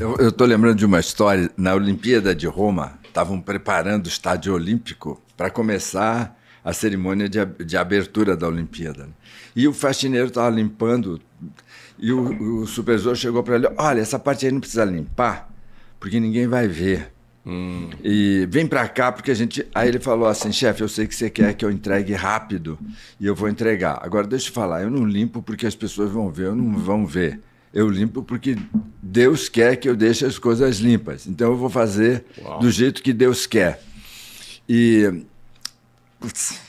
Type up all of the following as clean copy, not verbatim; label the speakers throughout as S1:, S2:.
S1: Eu tô lembrando de uma história. Na Olimpíada de Roma, estavam preparando o estádio olímpico para começar a cerimônia de abertura da Olimpíada. E o faxineiro estava limpando e o supervisor chegou para ele: olha, essa parte aí não precisa limpar, porque ninguém vai ver. E vem para cá, porque a gente... Aí ele falou assim: chefe, eu sei que você quer que eu entregue rápido e eu vou entregar. Agora, deixa eu falar, eu não limpo porque as pessoas vão ver, ou não vão ver. Eu limpo porque Deus quer que eu deixe as coisas limpas. Então eu vou fazer do jeito que Deus quer. E putz,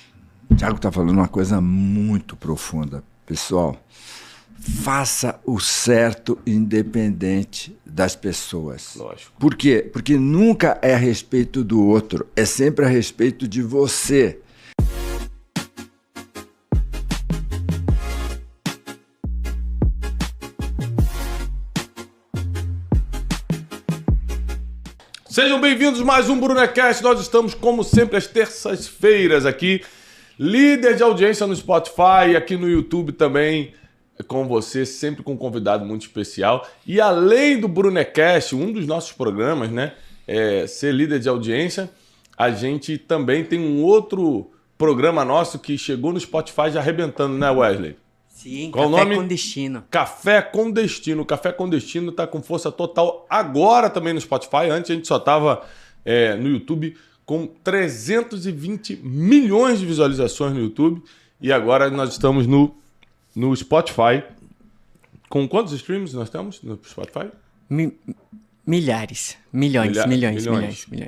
S1: o Thiago está falando uma coisa muito profunda. Pessoal, faça o certo independente das pessoas.
S2: Lógico.
S1: Por quê? Porque nunca é a respeito do outro, é sempre a respeito de você.
S2: Sejam bem-vindos a mais um Brunecast. Nós estamos, como sempre, às terças-feiras aqui. Líder de audiência no Spotify, aqui no YouTube também, com você, sempre com um convidado muito especial. E além do Brunecast, um dos nossos programas, né, é ser líder de audiência, a gente também tem um outro programa nosso que chegou no Spotify já arrebentando, né, Wesley?
S3: Sim,
S2: qual
S3: Café
S2: o nome?
S3: com Destino.
S2: Café com Destino. O Café com Destino está com força total agora também no Spotify. Antes a gente só estava no YouTube com 320 milhões de visualizações no YouTube. E agora nós estamos no Spotify. Com quantos streams nós temos no Spotify?
S3: Milhares. Milhões.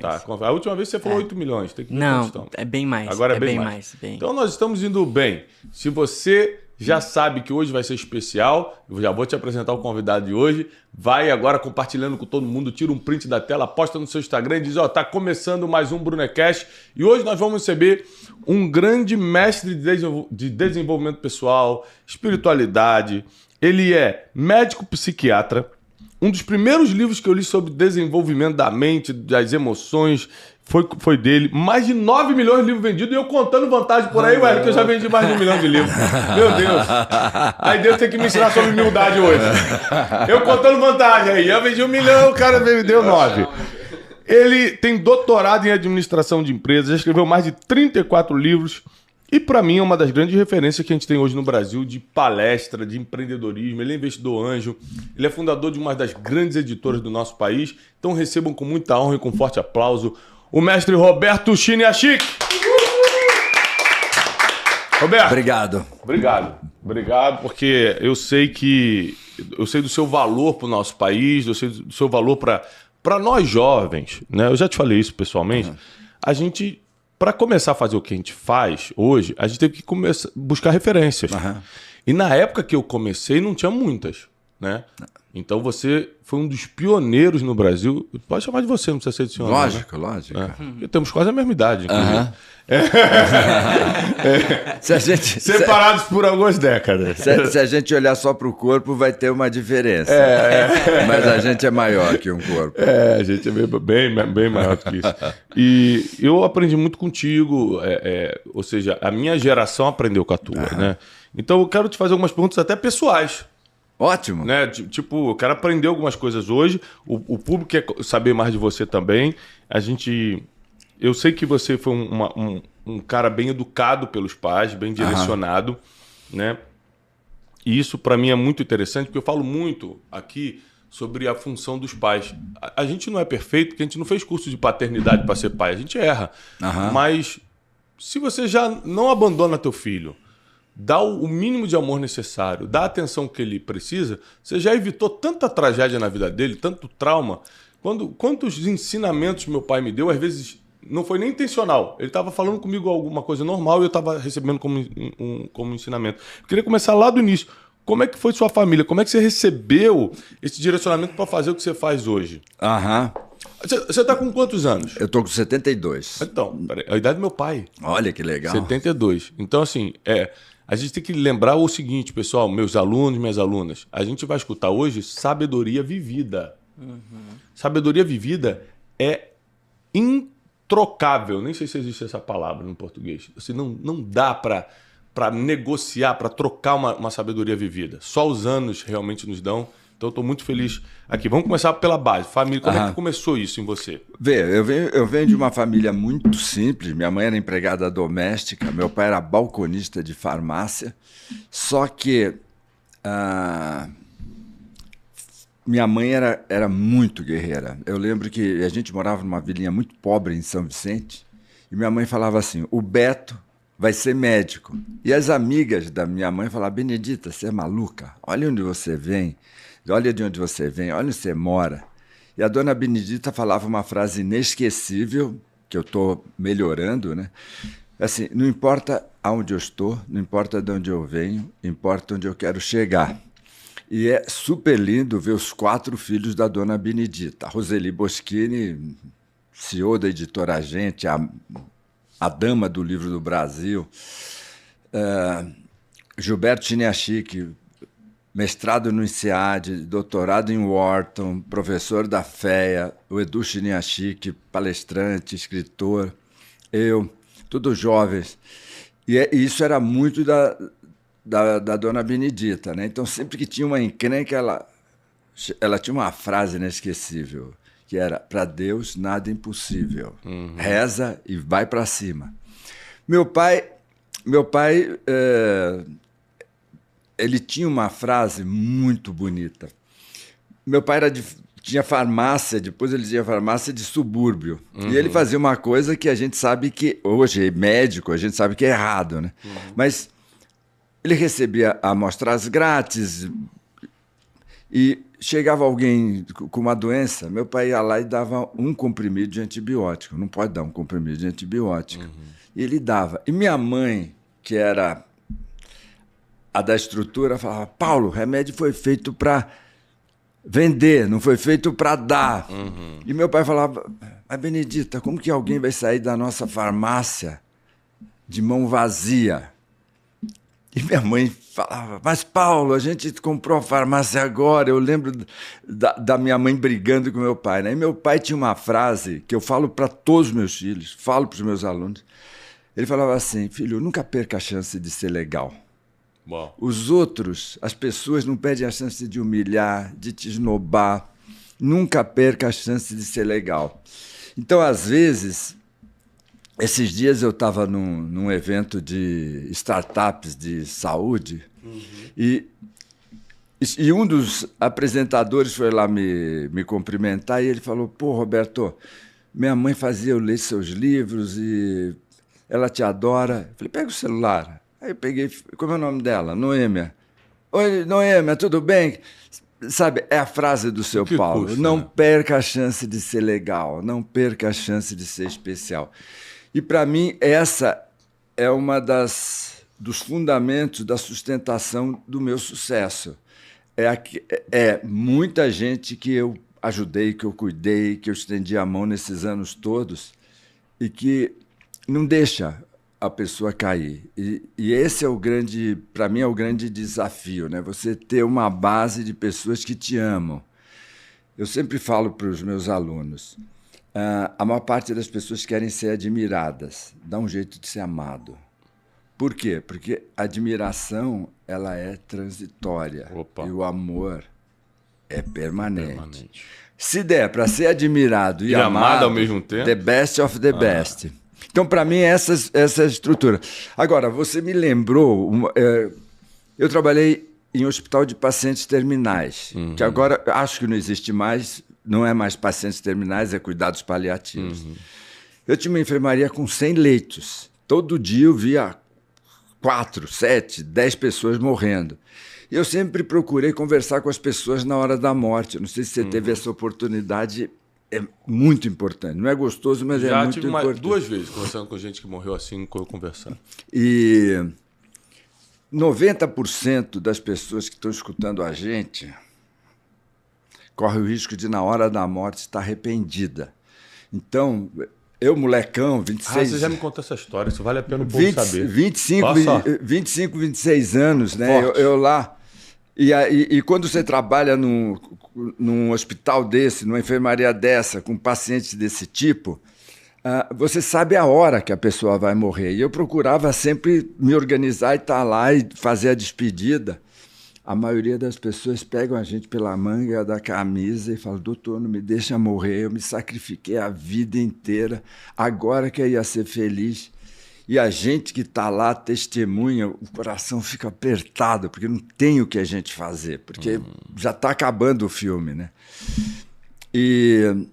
S2: Tá. A última vez você falou 8 milhões. Tem que ver quantos estão.
S3: É bem mais.
S2: Agora é bem mais. Então nós estamos indo bem. Se você já sabe que hoje vai ser especial, eu já vou te apresentar o convidado de hoje. Vai agora compartilhando com todo mundo, tira um print da tela, posta no seu Instagram e diz: ó, tá começando mais um Brunecast. E hoje nós vamos receber um grande mestre de desenvolvimento pessoal, espiritualidade. Ele é médico psiquiatra. Um dos primeiros livros que eu li sobre desenvolvimento da mente, das emoções, foi dele. Mais de 9 milhões de livros vendidos e eu contando vantagem por aí, ué, que eu já vendi mais de 1 milhão de livros. Meu Deus. Aí Deus tem que me ensinar sobre humildade hoje. Eu contando vantagem aí. Eu vendi 1 milhão, o cara me deu 9. Ele tem doutorado em administração de empresas, já escreveu mais de 34 livros. E para mim é uma das grandes referências que a gente tem hoje no Brasil de palestra, de empreendedorismo. Ele é investidor anjo, ele é fundador de uma das grandes editoras do nosso país. Então recebam com muita honra e com forte aplauso o mestre Roberto Chiniachik. Roberto. Obrigado, porque eu sei do seu valor para o nosso país, eu sei do seu valor para nós jovens, né? Eu já te falei isso pessoalmente. A gente, para começar a fazer o que a gente faz hoje, a gente teve que começar buscar referências. E na época que eu comecei, não tinha muitas, né? Então você foi um dos pioneiros no Brasil. Pode chamar de você, não precisa ser de senhor.
S1: Lógico.
S2: Porque temos quase a mesma idade, inclusive. Separados por algumas décadas.
S1: Se a gente olhar só para o corpo, vai ter uma diferença. Mas a gente é maior que um corpo.
S2: A gente é bem maior do que isso. E eu aprendi muito contigo, ou seja, a minha geração aprendeu com a tua, né? Então eu quero te fazer algumas perguntas até pessoais.
S1: Ótimo.
S2: Né? Tipo, eu quero aprender algumas coisas hoje. O público quer saber mais de você também. Eu sei que você foi um cara bem educado pelos pais, bem direcionado, né? E isso para mim é muito interessante, porque eu falo muito aqui sobre a função dos pais. A gente não é perfeito, porque a gente não fez curso de paternidade para ser pai. A gente erra. Mas se você já não abandona teu filho, dá o mínimo de amor necessário, dá a atenção que ele precisa, você já evitou tanta tragédia na vida dele, tanto trauma. Quantos ensinamentos meu pai me deu, às vezes não foi nem intencional. Ele estava falando comigo alguma coisa normal e eu estava recebendo como ensinamento. Eu queria começar lá do início. Como é que foi sua família? Como é que você recebeu esse direcionamento para fazer o que você faz hoje? Você está com quantos anos?
S1: Eu estou com 72.
S2: Então, a idade do meu pai.
S1: Olha que legal.
S2: 72. Então, assim, a gente tem que lembrar o seguinte, pessoal, meus alunos, minhas alunas. A gente vai escutar hoje sabedoria vivida. Sabedoria vivida é introcável. Nem sei se existe essa palavra no português. Assim, não dá para negociar, para trocar uma sabedoria vivida. Só os anos realmente nos dão. Então, estou muito feliz aqui. Vamos começar pela base. Família, como é que começou isso em você?
S1: Eu venho de uma família muito simples. Minha mãe era empregada doméstica, meu pai era balconista de farmácia. Só que minha mãe era muito guerreira. Eu lembro que a gente morava numa vilinha muito pobre em São Vicente e minha mãe falava assim, o Beto vai ser médico. E as amigas da minha mãe falavam, Benedita, você é maluca? Olha onde você vem, olha de onde você vem, olha onde você mora. E a dona Benedita falava uma frase inesquecível, que eu estou melhorando, né? Assim, não importa aonde eu estou, não importa de onde eu venho, importa onde eu quero chegar. E é super lindo ver os 4 filhos da dona Benedita. A Roseli Boschini, CEO da editora Gente, a dama do livro do Brasil. Gilberto Chiniachik, mestrado no INSEAD, doutorado em Wharton, professor da FEA, o Edu Chiniachik, palestrante, escritor, eu, todos jovens. E isso era muito da dona Benedita, né? Então, sempre que tinha uma encrenca, ela tinha uma frase inesquecível, que era, para Deus nada é impossível. Reza e vai para cima. Meu pai ele tinha uma frase muito bonita. Meu pai tinha farmácia, depois ele tinha farmácia de subúrbio. E ele fazia uma coisa que a gente sabe que, hoje, médico, a gente sabe que é errado, né? Mas ele recebia amostragens grátis e chegava alguém com uma doença, meu pai ia lá e dava um comprimido de antibiótico. Não pode dar um comprimido de antibiótico. E ele dava. E minha mãe, que era a da estrutura, falava, Paulo, o remédio foi feito para vender, não foi feito para dar. E meu pai falava, mas Benedita, como que alguém vai sair da nossa farmácia de mão vazia? E minha mãe falava, mas Paulo, a gente comprou a farmácia agora. Eu lembro da minha mãe brigando com meu pai, né? E meu pai tinha uma frase que eu falo para todos os meus filhos, falo para os meus alunos. Ele falava assim, filho, nunca perca a chance de ser legal.
S2: Uau.
S1: Os outros, as pessoas não perdem a chance de humilhar, de te esnobar. Nunca perca a chance de ser legal. Então, às vezes, esses dias eu estava num evento de startups de saúde e um dos apresentadores foi lá me cumprimentar e ele falou, pô, Roberto, minha mãe fazia eu ler seus livros e ela te adora. Eu falei, pega o celular. Aí eu peguei, como é o nome dela? Noêmia. Oi, Noêmia, tudo bem? Sabe, é a frase do seu Paulo. Custa, não perca a chance de ser legal, não perca a chance de ser especial. E, para mim, essa é uma dos fundamentos da sustentação do meu sucesso. É muita gente que eu ajudei, que eu cuidei, que eu estendi a mão nesses anos todos e que não deixa a pessoa cair. E esse é o grande, para mim, é o grande desafio, né? Você ter uma base de pessoas que te amam. Eu sempre falo para os meus alunos, a maior parte das pessoas querem ser admiradas, dá um jeito de ser amado. Por quê? Porque a admiração ela é transitória.
S2: Opa.
S1: E o amor é permanente. Se der para ser admirado e amado
S2: ao mesmo tempo,
S1: the best of the best. Então, para mim, essa é a estrutura. Agora, você me lembrou, eu trabalhei em hospital de pacientes terminais, que agora acho que não existe mais, não é mais pacientes terminais, é cuidados paliativos. Eu tinha uma enfermaria com 100 leitos. Todo dia eu via 4, 7, 10 pessoas morrendo. E eu sempre procurei conversar com as pessoas na hora da morte. Eu não sei se você teve essa oportunidade. É muito importante. Não é gostoso, mas é muito importante. Já tive
S2: 2 vezes conversando com gente que morreu assim, com eu conversando.
S1: E 90% das pessoas que estão escutando a gente corre o risco de, na hora da morte, estar arrependida. Então, eu, molecão, 26...
S2: você já me contou essa história, isso vale a pena o povo saber.
S1: 25, 26 anos, né? Eu lá... E quando você trabalha num hospital desse, numa enfermaria dessa, com pacientes desse tipo, você sabe a hora que a pessoa vai morrer. E eu procurava sempre me organizar e estar lá e fazer a despedida. a maioria das pessoas pegam a gente pela manga da camisa e falam, doutor, não me deixa morrer, eu me sacrifiquei a vida inteira, agora que eu ia ser feliz. E a gente que está lá testemunha, o coração fica apertado, porque não tem o que a gente fazer, porque já está acabando o filme, né? E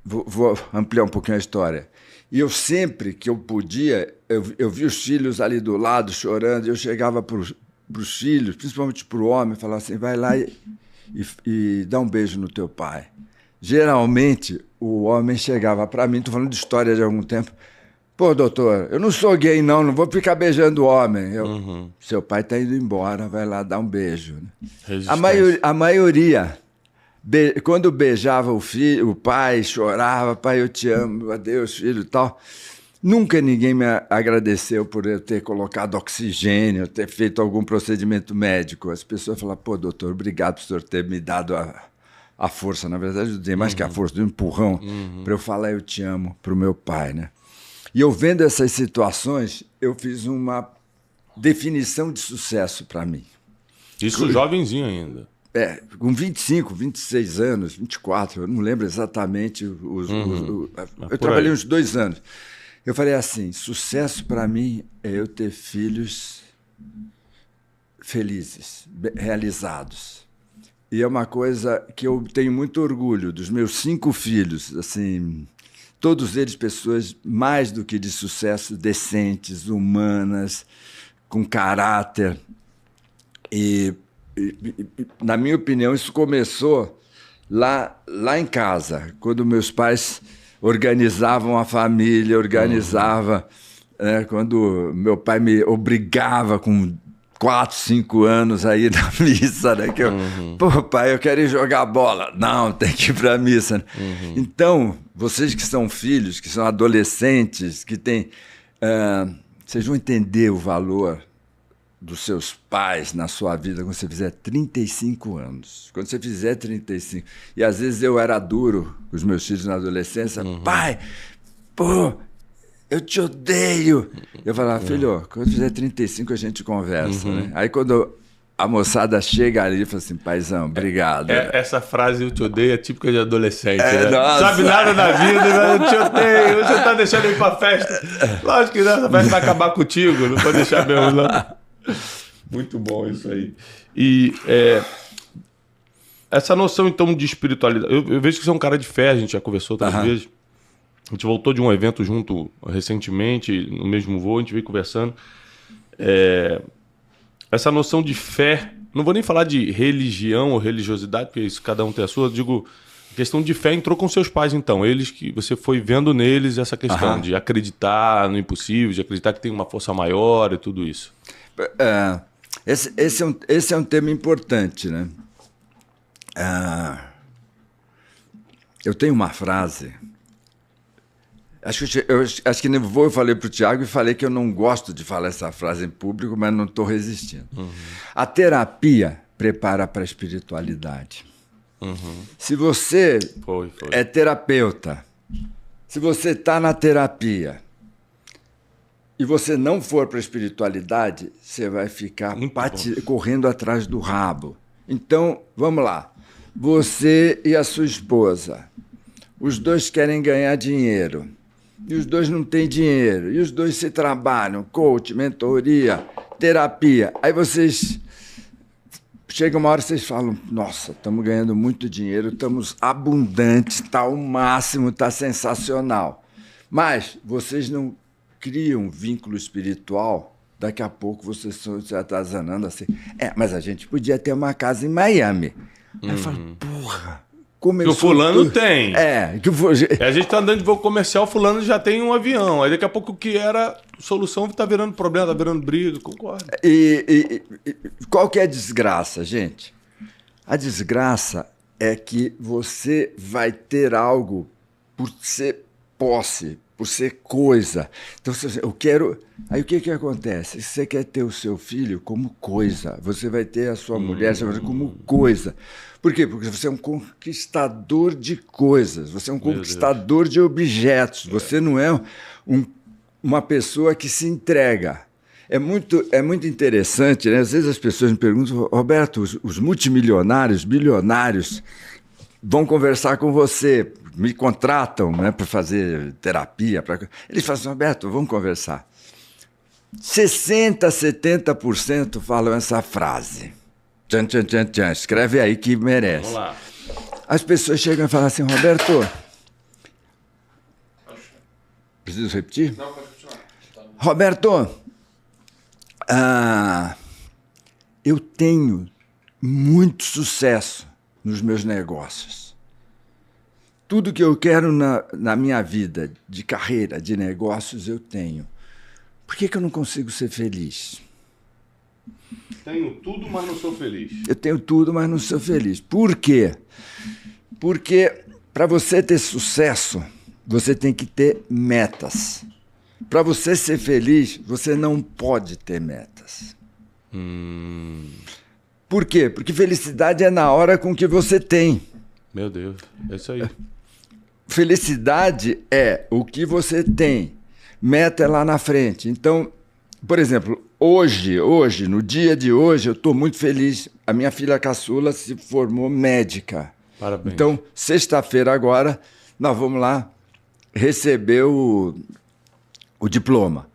S1: vou ampliar um pouquinho a história. E eu sempre que eu podia, eu vi os filhos ali do lado chorando, eu chegava para os filhos, principalmente para o homem, falava assim, vai lá e dá um beijo no teu pai. Geralmente, o homem chegava para mim, estou falando de história de algum tempo, pô, doutor, eu não sou gay não vou ficar beijando homem. Seu pai está indo embora, vai lá dar um beijo. A maioria, quando beijava o pai, chorava, pai, eu te amo, adeus, filho e tal. Nunca ninguém me agradeceu por eu ter colocado oxigênio, ter feito algum procedimento médico. As pessoas falavam, pô, doutor, obrigado por o senhor ter me dado a força. Na verdade, eu dei mais que a força, do empurrão, para eu falar eu te amo para o meu pai, né? E eu vendo essas situações, eu fiz uma definição de sucesso para mim.
S2: Isso jovenzinho ainda.
S1: Com 25, 26 anos, 24, eu não lembro exatamente. Eu trabalhei uns 2 anos. Eu falei assim, sucesso para mim é eu ter filhos felizes, realizados. E é uma coisa que eu tenho muito orgulho dos meus 5 filhos, assim... Todos eles pessoas mais do que de sucesso, decentes, humanas, com caráter. E, na minha opinião, isso começou lá em casa, quando meus pais organizavam a família, quando meu pai me obrigava com 4, 5 anos a ir na missa, né? Pô, pai, eu quero ir jogar bola. Não, tem que ir para a missa. Né? Então, vocês que são filhos, que são adolescentes, que têm... vocês vão entender o valor dos seus pais na sua vida quando você fizer 35 anos. Quando você fizer 35. E às vezes eu era duro com os meus filhos na adolescência. Pai, pô... Eu te odeio. Eu falava, filho, quando fizer 35 a gente conversa. Né? Aí quando a moçada chega ali e fala assim, paizão, obrigado.
S2: Essa frase, eu te odeio, é típica de adolescente. Né? Sabe nada da vida, eu te odeio. Você tá deixando eu ir pra festa. Lógico que não, essa festa vai acabar contigo, não vou deixar mesmo, não. Muito bom isso aí. E essa noção, então, de espiritualidade. Eu vejo que você é um cara de fé, a gente já conversou outras vezes. A gente voltou de um evento junto recentemente, no mesmo voo, a gente veio conversando. Essa noção de fé, não vou nem falar de religião ou religiosidade, porque isso cada um tem a sua, eu digo, a questão de fé entrou com seus pais, então. Eles que você foi vendo neles essa questão de acreditar no impossível, de acreditar que tem uma força maior e tudo isso.
S1: Esse é um tema importante, né? Eu tenho uma frase... Acho que nem vou, eu falei para o Tiago e falei que eu não gosto de falar essa frase em público, mas não estou resistindo. A terapia prepara para a espiritualidade. Se você é terapeuta, se você está na terapia e você não for para a espiritualidade, você vai ficar correndo atrás do rabo. Então, vamos lá. Você e a sua esposa, os dois querem ganhar dinheiro. E os dois não têm dinheiro, e os dois se trabalham, coach, mentoria, terapia. Aí vocês... Chega uma hora que vocês falam, nossa, estamos ganhando muito dinheiro, estamos abundantes, está o máximo, está sensacional. Mas vocês não criam um vínculo espiritual, daqui a pouco vocês estão se atazanando assim. Mas a gente podia ter uma casa em Miami. Aí eu falo, porra...
S2: Que o fulano tem.
S1: A
S2: gente tá andando de voo comercial, o fulano já tem um avião. Aí daqui a pouco o que era solução tá virando problema, tá virando briga, concordo.
S1: E qual que é a desgraça, gente? A desgraça é que você vai ter algo por ser posse, por ser coisa. Então, eu quero... Aí o que acontece? Você quer ter o seu filho como coisa. Você vai ter a sua mulher como coisa. Por quê? Porque você é um conquistador de coisas. Você é um conquistador de objetos. Você não é uma pessoa que se entrega. É muito interessante, né? Às vezes as pessoas me perguntam, Roberto, os multimilionários, bilionários, vão conversar com você, me contratam, né, para fazer terapia. Eles falam assim, Roberto, vamos conversar. 60%, 70% falam essa frase. Tchan, tchan, tchan, tchan. Escreve aí que merece.
S2: Vamos lá.
S1: As pessoas chegam e falam assim, Roberto... Preciso repetir?
S2: Não, pode continuar.
S1: Roberto, eu tenho muito sucesso nos meus negócios. Tudo que eu quero na minha vida, de carreira, de negócios, eu tenho. Por que eu não consigo ser feliz?
S2: Tenho tudo, mas não sou feliz.
S1: Eu tenho tudo, mas não sou feliz. Por quê? Porque para você ter sucesso, você tem que ter metas. Para você ser feliz, você não pode ter metas. Por quê? Porque felicidade é na hora com que você tem.
S2: Meu Deus, é isso aí.
S1: Felicidade é o que você tem. Meta é lá na frente. Então, por exemplo, hoje, no dia de hoje, eu estou muito feliz. A minha filha caçula se formou médica.
S2: Parabéns.
S1: Então, sexta-feira agora, nós vamos lá receber o diploma.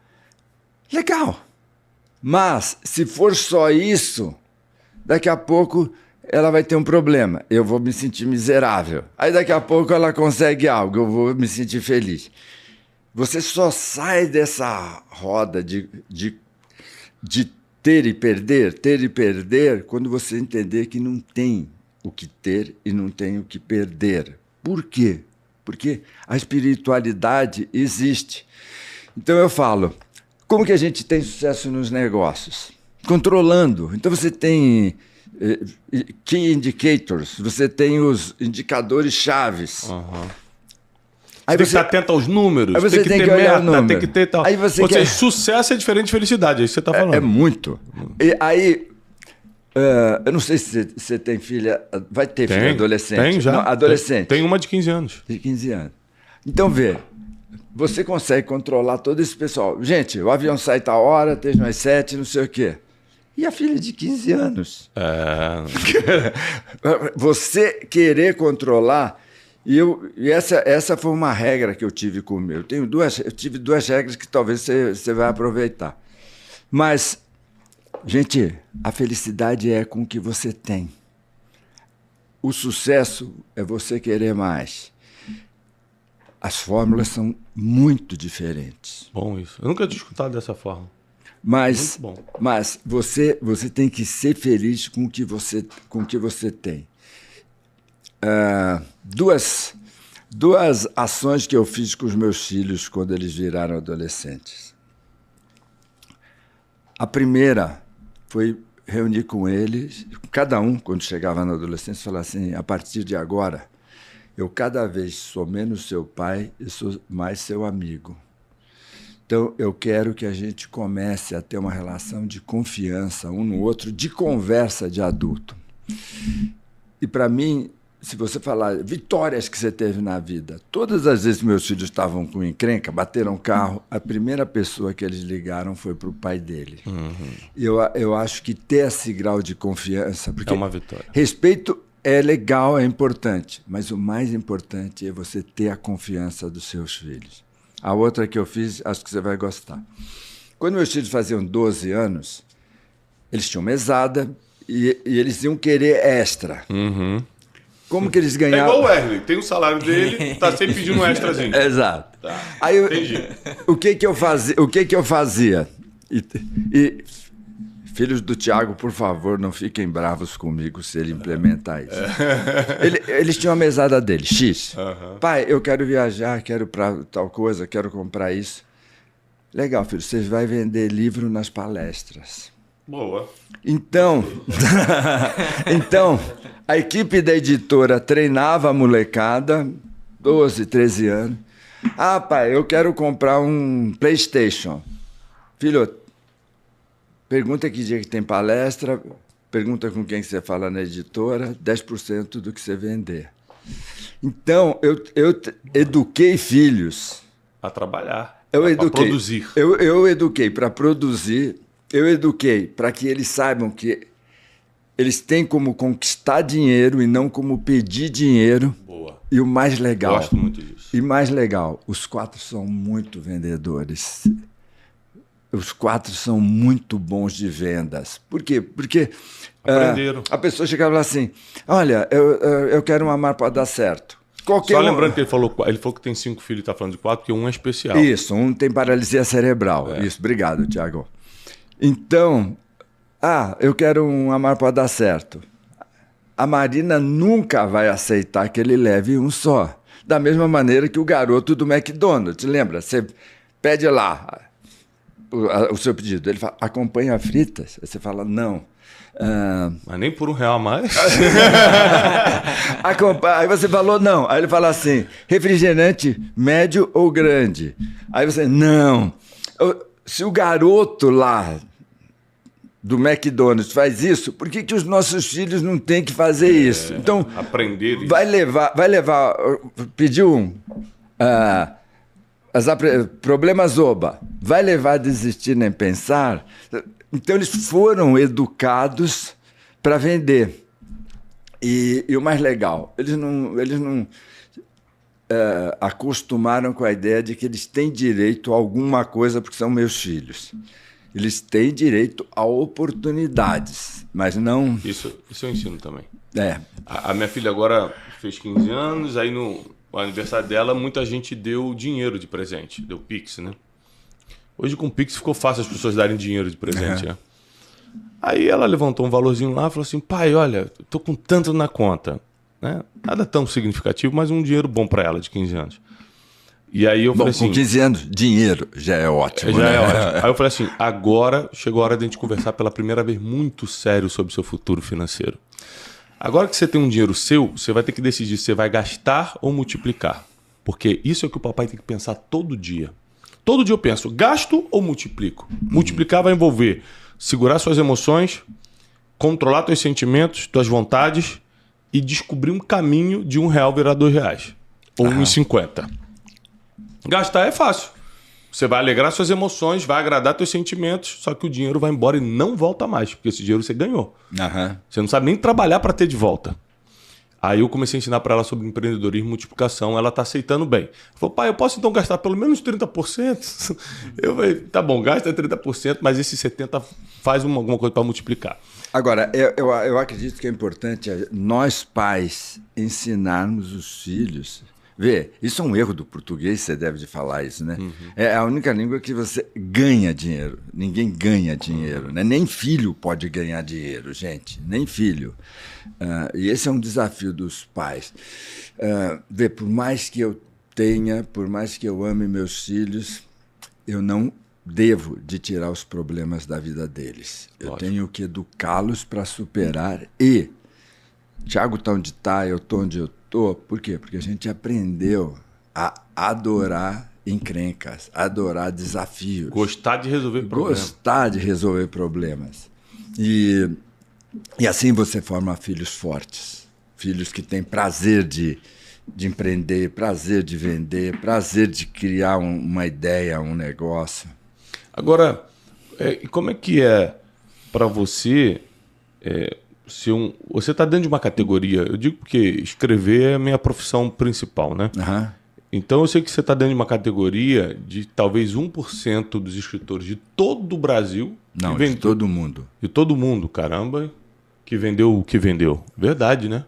S1: Legal. Mas, se for só isso, daqui a pouco ela vai ter um problema. Eu vou me sentir miserável. Aí daqui a pouco ela consegue algo, eu vou me sentir feliz. Você só sai dessa roda de ter e perder, quando você entender que não tem o que ter e não tem o que perder. Por quê? Porque a espiritualidade existe. Então eu falo, como que a gente tem sucesso nos negócios? Controlando. Então você tem key indicators, você tem os indicadores chaves.
S2: Aí você tem que estar atento aos números,
S1: aí você
S2: tem que ter meta, tem que ter tal.
S1: Aí você
S2: seja, sucesso é diferente de felicidade, é isso que você está falando.
S1: É muito. E aí, eu não sei se você tem filha, vai ter filha adolescente.
S2: Tem já.
S1: Não, adolescente.
S2: Tem uma de 15 anos.
S1: De 15 anos. Então, vê, você consegue controlar todo esse pessoal. Gente, o avião sai tal hora, tem mais 7, não sei o quê. E a filha de 15 anos? Você querer controlar... E essa foi uma regra que eu tive comigo. Eu tive duas regras que talvez você vai aproveitar. Mas, gente, a felicidade é com o que você tem. O sucesso é você querer mais. As fórmulas são muito diferentes.
S2: Bom isso. Eu nunca tinha escutado dessa forma.
S1: Mas,
S2: muito bom.
S1: Mas você tem que ser feliz com o que você tem. Duas ações que eu fiz com os meus filhos quando eles viraram adolescentes. A primeira foi reunir com eles, cada um, quando chegava na adolescência, falar assim, a partir de agora, eu cada vez sou menos seu pai e sou mais seu amigo. Então, eu quero que a gente comece a ter uma relação de confiança um no outro, de conversa de adulto. E, para mim, se você falar vitórias que você teve na vida, todas as vezes que meus filhos estavam com encrenca, bateram carro, a primeira pessoa que eles ligaram foi para o pai dele. Eu acho que ter esse grau de confiança... Porque
S2: é uma vitória.
S1: Respeito é legal, é importante, mas o mais importante é você ter a confiança dos seus filhos. A outra que eu fiz, acho que você vai gostar. Quando meus filhos faziam 12 anos, eles tinham mesada e eles iam querer extra. Como que eles ganhavam?
S2: É igual o Wesley, tem o salário dele, tá sempre pedindo um extrazinho.
S1: Exato.
S2: Tá.
S1: Aí
S2: Entendi.
S1: O que que eu fazia? E filhos do Tiago, por favor, não fiquem bravos comigo se ele implementar isso. Eles tinham a mesada dele, X. Pai, eu quero viajar, quero para tal coisa, quero comprar isso. Legal, filho, você vai vender livro nas palestras.
S2: Boa.
S1: Então, a equipe da editora treinava a molecada, 12, 13 anos. Ah, pai, eu quero comprar um PlayStation. Filho, pergunta que dia que tem palestra, pergunta com quem você fala na editora, 10% do que você vender. Então, eu eduquei filhos.
S2: A trabalhar.
S1: Para
S2: produzir.
S1: Eu eduquei para produzir Eu eduquei para que eles saibam que eles têm como conquistar dinheiro e não como pedir dinheiro.
S2: Boa.
S1: E o mais legal...
S2: Gosto muito disso.
S1: E mais legal, os 4 são muito vendedores. Os 4 são muito bons de vendas. Por quê? Porque
S2: aprenderam.
S1: A pessoa chegava lá assim, olha, eu quero um amar para dar certo.
S2: Só lembrando que ele falou que tem 5 filhos e está falando de 4, porque um é especial.
S1: Isso, um tem paralisia cerebral. Isso, obrigado, Tiago. Então, eu quero um amar para dar certo. A Marina nunca vai aceitar que ele leve um só. Da mesma maneira que o garoto do McDonald's. Lembra? Você pede lá o seu pedido. Ele fala, acompanha fritas? Aí você fala, não.
S2: Mas nem por R$1 a mais.
S1: Aí você falou não. Aí ele fala assim, refrigerante médio ou grande? Aí você, não. Se o garoto lá do McDonald's faz isso, por que os nossos filhos não têm que fazer isso? Então,
S2: aprender isso.
S1: Vai levar, pediu problemas oba, vai levar a desistir nem pensar. Então eles foram educados para vender. E o mais legal, eles não acostumaram com a ideia de que eles têm direito a alguma coisa porque são meus filhos. Eles têm direito a oportunidades, mas não...
S2: Isso eu ensino também.
S1: É.
S2: A minha filha agora fez 15 anos, aí no aniversário dela, muita gente deu dinheiro de presente, deu Pix, né? Hoje com o Pix ficou fácil as pessoas darem dinheiro de presente, né? Aí ela levantou um valorzinho lá e falou assim, pai, olha, tô com tanto na conta, né? Nada tão significativo, mas um dinheiro bom para ela de 15 anos. E aí eu falei assim...
S1: Com 15 anos, dinheiro já é ótimo.
S2: Já é ótimo. Aí eu falei assim, agora chegou a hora de a gente conversar pela primeira vez muito sério sobre o seu futuro financeiro. Agora que você tem um dinheiro seu, você vai ter que decidir se você vai gastar ou multiplicar. Porque isso é o que o papai tem que pensar todo dia. Todo dia eu penso, gasto ou multiplico? Multiplicar vai envolver segurar suas emoções, controlar seus sentimentos, suas vontades e descobrir um caminho de R$1 virar R$2 ou R$1,50. Gastar é fácil. Você vai alegrar suas emoções, vai agradar seus sentimentos, só que o dinheiro vai embora e não volta mais, porque esse dinheiro você ganhou. Você não sabe nem trabalhar para ter de volta. Aí eu comecei a ensinar para ela sobre empreendedorismo e multiplicação, ela está aceitando bem. Ela falou, pai, eu posso então gastar pelo menos 30%? Eu falei, tá bom, gasta 30%, mas esse 70% faz alguma coisa para multiplicar.
S1: Agora, eu acredito que é importante nós pais ensinarmos os filhos... Vê, isso é um erro do português, você deve de falar isso, né? É a única língua que você ganha dinheiro. Ninguém ganha dinheiro, né? Nem filho pode ganhar dinheiro, gente. Nem filho. E esse é um desafio dos pais. Vê, por mais que eu tenha, por mais que eu ame meus filhos, eu não devo de tirar os problemas da vida deles. Eu tenho que educá-los para superar e... Tiago está onde está, eu estou onde eu estou. Por quê? Porque a gente aprendeu a adorar encrencas, adorar desafios.
S2: Gostar de resolver problemas.
S1: Gostar de resolver problemas. E assim você forma filhos fortes. Filhos que têm prazer de empreender, prazer de vender, prazer de criar uma ideia, um negócio.
S2: Agora, como é que é para você... você está dentro de uma categoria, eu digo porque escrever é a minha profissão principal, né? Então eu sei que você está dentro de uma categoria de talvez 1% dos escritores de todo o Brasil.
S1: Não, de todo mundo.
S2: De todo mundo, caramba, que vendeu o que vendeu. Verdade, né?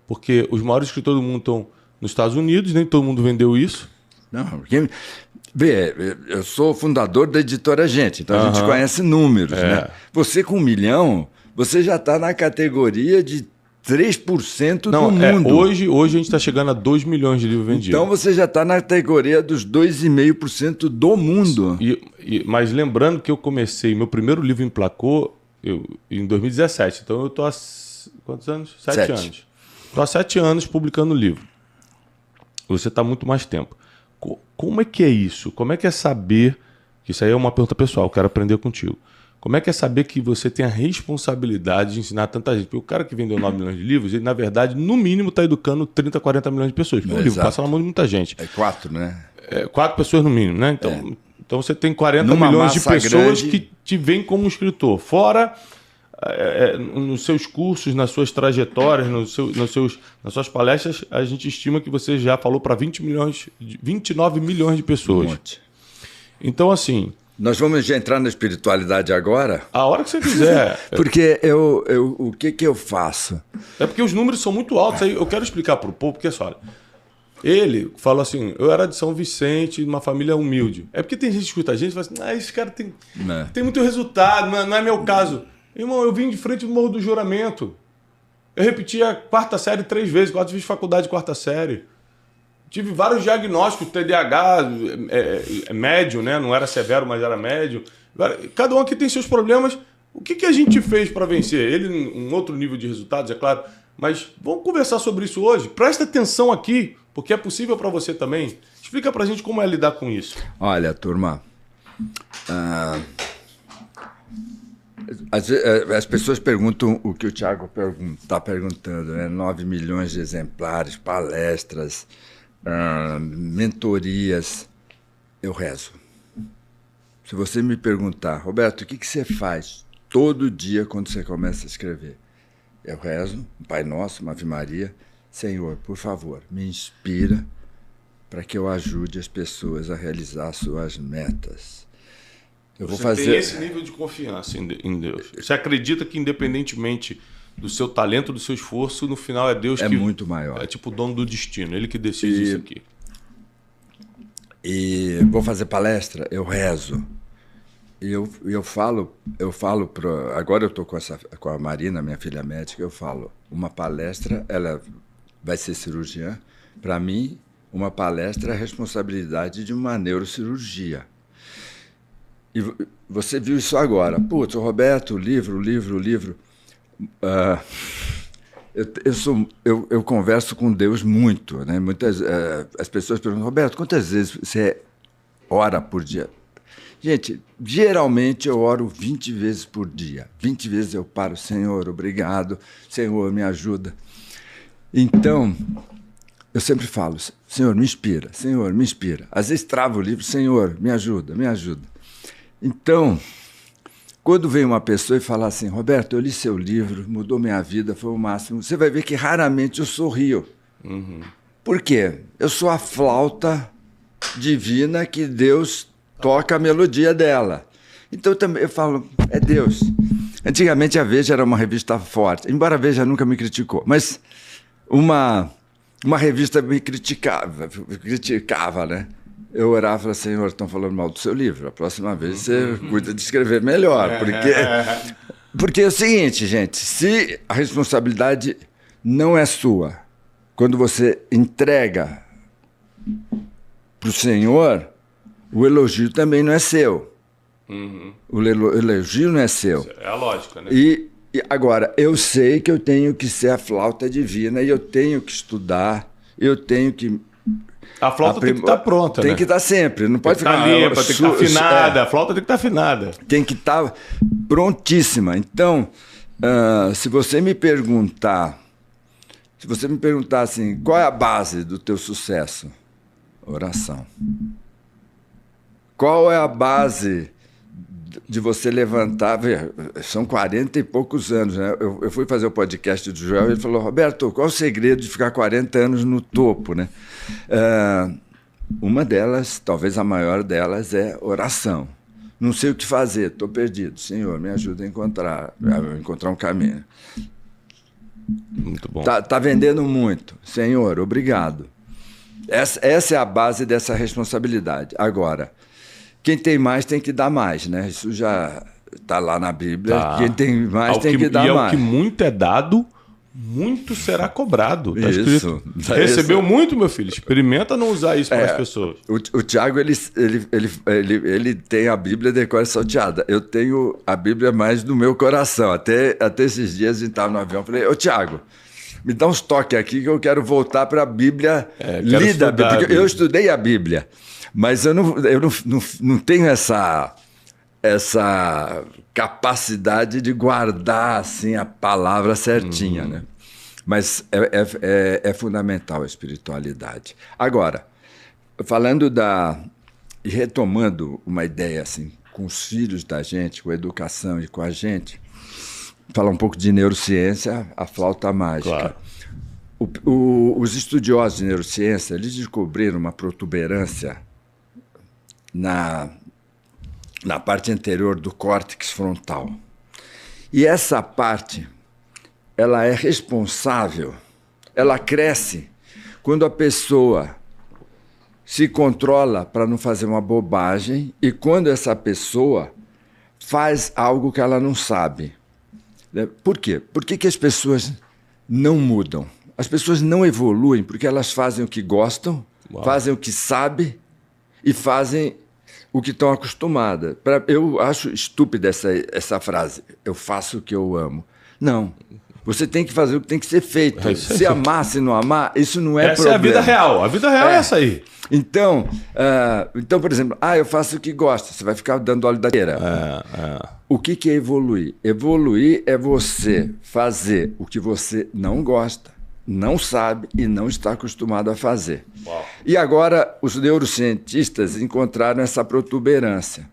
S2: Porque os maiores escritores do mundo estão nos Estados Unidos, nem todo mundo vendeu isso.
S1: Não, porque... Vê, eu sou fundador da Editora Gente, então a gente conhece números, né? Você com 1 milhão... Você já está na categoria de 3% do mundo.
S2: Hoje a gente está chegando a 2 milhões de livros vendidos.
S1: Então você já está na categoria dos 2,5% do mundo.
S2: Mas lembrando que eu comecei, meu primeiro livro emplacou em 2017. Então eu estou há quantos anos? 7 anos. Estou há 7 anos publicando livro. Você está há muito mais tempo. Como é que é isso? Como é que é saber... Isso aí é uma pergunta pessoal, eu quero aprender contigo. Como é que é saber que você tem a responsabilidade de ensinar tanta gente? Porque o cara que vendeu 9 milhões de livros, ele, na verdade, no mínimo, está educando 30, 40 milhões de pessoas. Porque o livro passa na mão de muita gente.
S1: 4, né?
S2: 4 pessoas no mínimo, né? Então, Então você tem 40
S1: Numa
S2: milhões de
S1: massa
S2: pessoas
S1: grande.
S2: que te veem como escritor. Fora nos seus cursos, nas suas trajetórias, nas suas palestras, a gente estima que você já falou para 29 milhões de pessoas.
S1: Um monte.
S2: Então, assim...
S1: Nós vamos já entrar na espiritualidade agora?
S2: A hora que você quiser.
S1: Porque o que eu faço?
S2: É porque os números são muito altos. Aí eu quero explicar para o povo, porque só, olha, ele fala assim, eu era de São Vicente, de uma família humilde. É porque tem gente que escuta a gente e fala assim, esse cara tem muito resultado, não é meu caso. Irmão, eu vim de frente do Morro do Juramento. Eu repeti a quarta série 3 vezes, 4 vezes faculdade de quarta série. Tive vários diagnósticos, TDAH, médio, né? Não era severo, mas era médio. Cada um aqui tem seus problemas. O que a gente fez para vencer? Ele, um outro nível de resultados, é claro. Mas vamos conversar sobre isso hoje. Presta atenção aqui, porque é possível para você também. Explica para a gente como é lidar com isso.
S1: Olha, turma, as pessoas perguntam o que o Thiago está perguntando, né? 9 milhões de exemplares, palestras, mentorias. Eu rezo. Se você me perguntar, Roberto, o que você faz todo dia quando você começa a escrever? Eu rezo, um Pai Nosso, uma Ave Maria. Senhor, por favor, me inspira para que eu ajude as pessoas a realizar suas metas.
S2: Você tem esse nível de confiança em Deus. Você acredita que, independentemente do seu talento, do seu esforço, no final é Deus que...
S1: É muito maior.
S2: É tipo o dono do destino, ele que decide isso aqui.
S1: E vou fazer palestra, eu rezo. E eu falo agora eu estou com a Marina, minha filha médica, eu falo, uma palestra, ela vai ser cirurgiã. Para mim, uma palestra é a responsabilidade de uma neurocirurgia. E você viu isso agora. Putz, Roberto, livro. Eu converso com Deus muito, né? As pessoas perguntam, Roberto, quantas vezes você ora por dia? Gente, geralmente eu oro 20 vezes por dia. 20 vezes eu paro, Senhor, obrigado, Senhor, me ajuda. Então, eu sempre falo, Senhor, me inspira, Senhor, me inspira. Às vezes travo o livro, Senhor, me ajuda, me ajuda. Então, quando vem uma pessoa e fala assim, Roberto, eu li seu livro, mudou minha vida, foi o máximo, você vai ver que raramente eu sorrio.
S2: Uhum.
S1: Por quê? Eu sou a flauta divina que Deus toca a melodia dela. Então também eu falo, é Deus. Antigamente a Veja era uma revista forte, embora a Veja nunca me criticou, mas uma revista me criticava, né? Eu orava e falava, Senhor, estão falando mal do seu livro. A próxima vez você cuida de escrever melhor. Porque é o seguinte, gente, se a responsabilidade não é sua, quando você entrega para o Senhor, o elogio também não é seu.
S2: Uhum.
S1: O elogio não é seu.
S2: É a lógica, né?
S1: E agora, eu sei que eu tenho que ser a flauta divina e eu tenho que estudar, eu tenho que...
S2: A flauta tem que estar pronta,
S1: tem
S2: né?
S1: que estar sempre. Não pode ficar
S2: limpa, tem que estar afinada. A flauta tem que estar afinada.
S1: Tem que estar prontíssima. Então, se você me perguntar assim, qual é a base do teu sucesso? Oração. Qual é a base de você levantar? São 40 e poucos anos, né? Eu fui fazer o podcast do Joel e ele falou, Roberto, qual é o segredo de ficar 40 anos no topo, né? Uma delas, talvez a maior delas, é oração. Não sei o que fazer, estou perdido. Senhor, me ajuda a encontrar um caminho.
S2: Muito bom.
S1: Tá vendendo muito. Senhor, obrigado. Essa é a base dessa responsabilidade. Agora, quem tem mais tem que dar mais, né? Isso já está lá na Bíblia. Tá. Quem tem mais tem que dar mais.
S2: E ao que muito é dado, muito será cobrado. Tá
S1: isso.
S2: Recebeu muito, meu filho. Experimenta não usar isso para as pessoas.
S1: O Tiago, ele tem a Bíblia de cor salteada. Eu tenho a Bíblia mais no meu coração. Até esses dias a gente estava no avião. Falei, ô Tiago, me dá uns toques aqui que eu quero voltar para a Bíblia lida. Porque eu estudei a Bíblia. Mas eu não tenho essa capacidade de guardar assim, a palavra certinha, né? Mas é fundamental a espiritualidade. Agora, falando E retomando uma ideia assim, com os filhos da gente, com a educação e com a gente, falar um pouco de neurociência, a flauta mágica. Claro. Os estudiosos de neurociência, eles descobriram uma protuberância na parte anterior do córtex frontal. E essa parte, ela é responsável, ela cresce quando a pessoa se controla para não fazer uma bobagem e quando essa pessoa faz algo que ela não sabe. Por quê? Por que as pessoas não mudam? As pessoas não evoluem porque elas fazem o que gostam, fazem o que sabem e fazem o que estão acostumadas. Eu acho estúpida essa frase, eu faço o que eu amo. Não. Você tem que fazer o que tem que ser feito. Se amar, se não amar, isso não é problema. Essa é a vida
S2: real. A vida real é essa aí.
S1: Então, por exemplo, eu faço o que gosto. Você vai ficar dando óleo da queira. O que é evoluir? Evoluir é você fazer o que você não gosta, não sabe e não está acostumado a fazer. Uau. E agora os neurocientistas encontraram essa protuberância.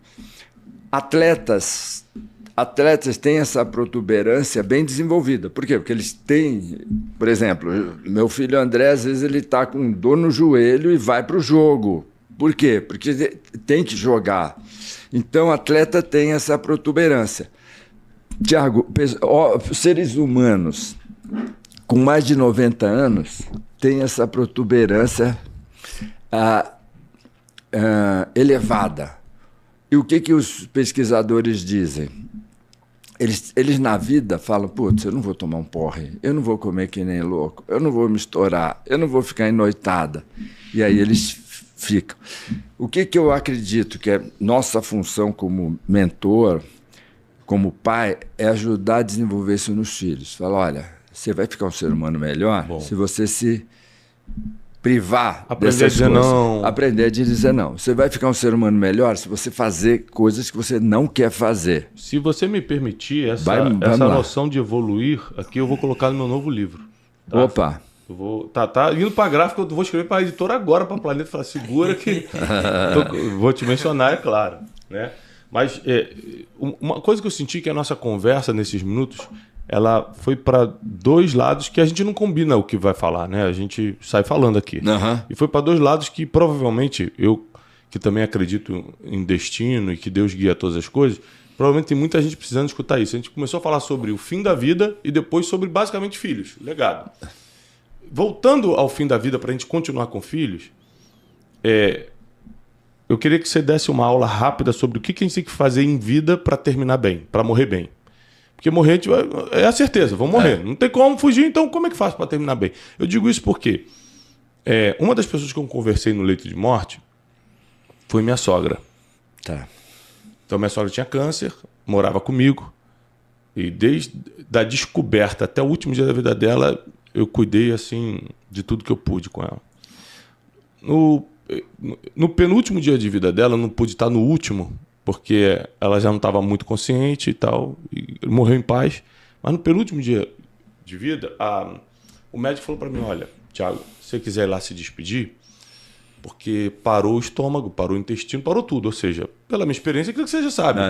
S1: Atletas têm essa protuberância bem desenvolvida. Por quê? Porque eles têm... Por exemplo, meu filho André, às vezes, ele está com dor no joelho e vai para o jogo. Por quê? Porque tem que jogar. Então, o atleta tem essa protuberância. Tiago, seres humanos com mais de 90 anos têm essa protuberância elevada. E o que os pesquisadores dizem? Eles na vida falam, putz, eu não vou tomar um porre, eu não vou comer que nem louco, eu não vou me estourar, eu não vou ficar enoitada. E aí eles ficam. O que eu acredito que é nossa função como mentor, como pai, é ajudar a desenvolver isso nos filhos. Falar, olha, você vai ficar um ser humano melhor se você se privar dessas coisas. Não. Aprender a dizer não. Você vai ficar um ser humano melhor se você fazer coisas que você não quer fazer.
S2: Se você me permitir, essa noção de evoluir, aqui eu vou colocar no meu novo livro. Tá?
S1: Opa!
S2: Eu vou, tá indo para gráfica, eu vou escrever para a editora agora, para o Planeta, falar, segura que... vou te mencionar, é claro. Né? Mas uma coisa que eu senti que a nossa conversa nesses minutos... ela foi para dois lados que a gente não combina o que vai falar, né? A gente sai falando aqui.
S1: Uhum.
S2: E foi para dois lados que provavelmente, eu que também acredito em destino e que Deus guia todas as coisas, provavelmente tem muita gente precisando escutar isso. A gente começou a falar sobre o fim da vida e depois sobre basicamente filhos, legado. Voltando ao fim da vida para a gente continuar com filhos, eu queria que você desse uma aula rápida sobre o que a gente tem que fazer em vida para terminar bem, para morrer bem. Porque morrer é a certeza, vamos morrer. Não tem como fugir, então como é que faz para terminar bem? Eu digo isso porque uma das pessoas que eu conversei no leito de morte foi minha sogra.
S1: Tá.
S2: Então minha sogra tinha câncer, morava comigo, e desde a descoberta até o último dia da vida dela, eu cuidei assim de tudo que eu pude com ela. No penúltimo dia de vida dela, eu não pude estar no último, porque ela já não estava muito consciente e tal, e morreu em paz. Mas no penúltimo dia de vida, o médico falou para mim, olha, Tiago, se você quiser ir lá se despedir, porque parou o estômago, parou o intestino, parou tudo. Ou seja, pela minha experiência, aquilo que você já sabe,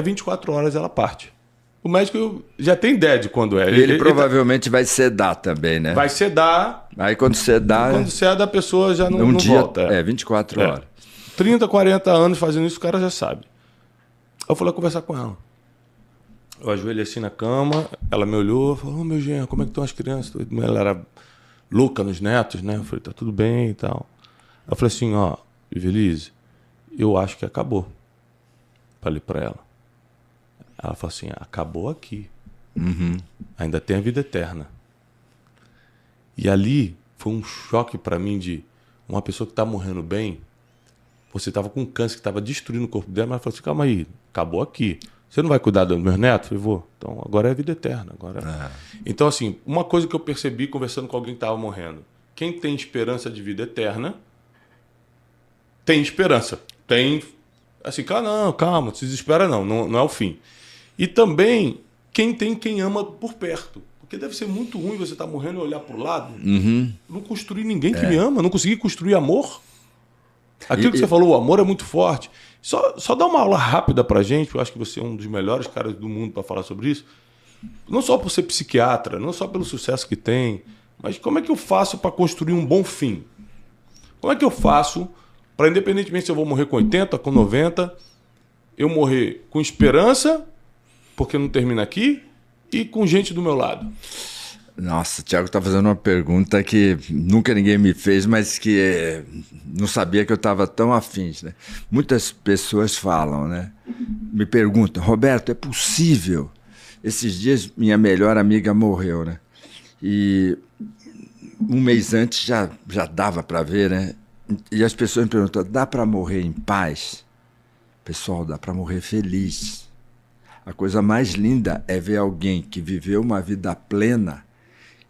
S2: 24 horas ela parte. O médico já tem ideia de quando é.
S1: Ele provavelmente vai sedar também, né?
S2: Vai sedar.
S1: Aí quando sedar...
S2: Quando seda, a pessoa já não volta.
S1: 24 horas.
S2: 30, 40 anos fazendo isso, o cara já sabe. Eu fui lá conversar com ela. Eu ajoelhei assim na cama, ela me olhou e falou, meu genro, como é que estão as crianças? Ela era louca nos netos, né? Eu falei, tá tudo bem e tal. Eu falei assim, Ivelise, eu acho que acabou. Falei pra ela. Ela falou assim, acabou aqui.
S1: Uhum.
S2: Ainda tem a vida eterna. E ali foi um choque pra mim de uma pessoa que tá morrendo bem. Você estava com um câncer que estava destruindo o corpo dela, mas ela falou assim, calma aí, acabou aqui. Você não vai cuidar dos meus netos? Eu falei, vou. Então, agora é a vida eterna. Então, assim, uma coisa que eu percebi conversando com alguém que estava morrendo. Quem tem esperança de vida eterna, tem esperança. Tem, assim, calma, não se desespera não é o fim. E também, quem ama por perto. Porque deve ser muito ruim você estar morrendo e olhar para o lado.
S1: Uhum.
S2: Não construir ninguém que me ama, não conseguir construir amor. Aquilo que você falou, o amor é muito forte. Só dá uma aula rápida pra gente, eu acho que você é um dos melhores caras do mundo para falar sobre isso. Não só por ser psiquiatra, não só pelo sucesso que tem, mas como é que eu faço para construir um bom fim? Como é que eu faço para, independentemente se eu vou morrer com 80, com 90, eu morrer com esperança, porque não termina aqui, e com gente do meu lado?
S1: Nossa, o Thiago está fazendo uma pergunta que nunca ninguém me fez, mas que não sabia que eu estava tão afim, né? Muitas pessoas falam, né? Me perguntam, Roberto, é possível? Esses dias minha melhor amiga morreu, né? E um mês antes já dava para ver, né? E as pessoas me perguntam, dá para morrer em paz? Pessoal, dá para morrer feliz. A coisa mais linda é ver alguém que viveu uma vida plena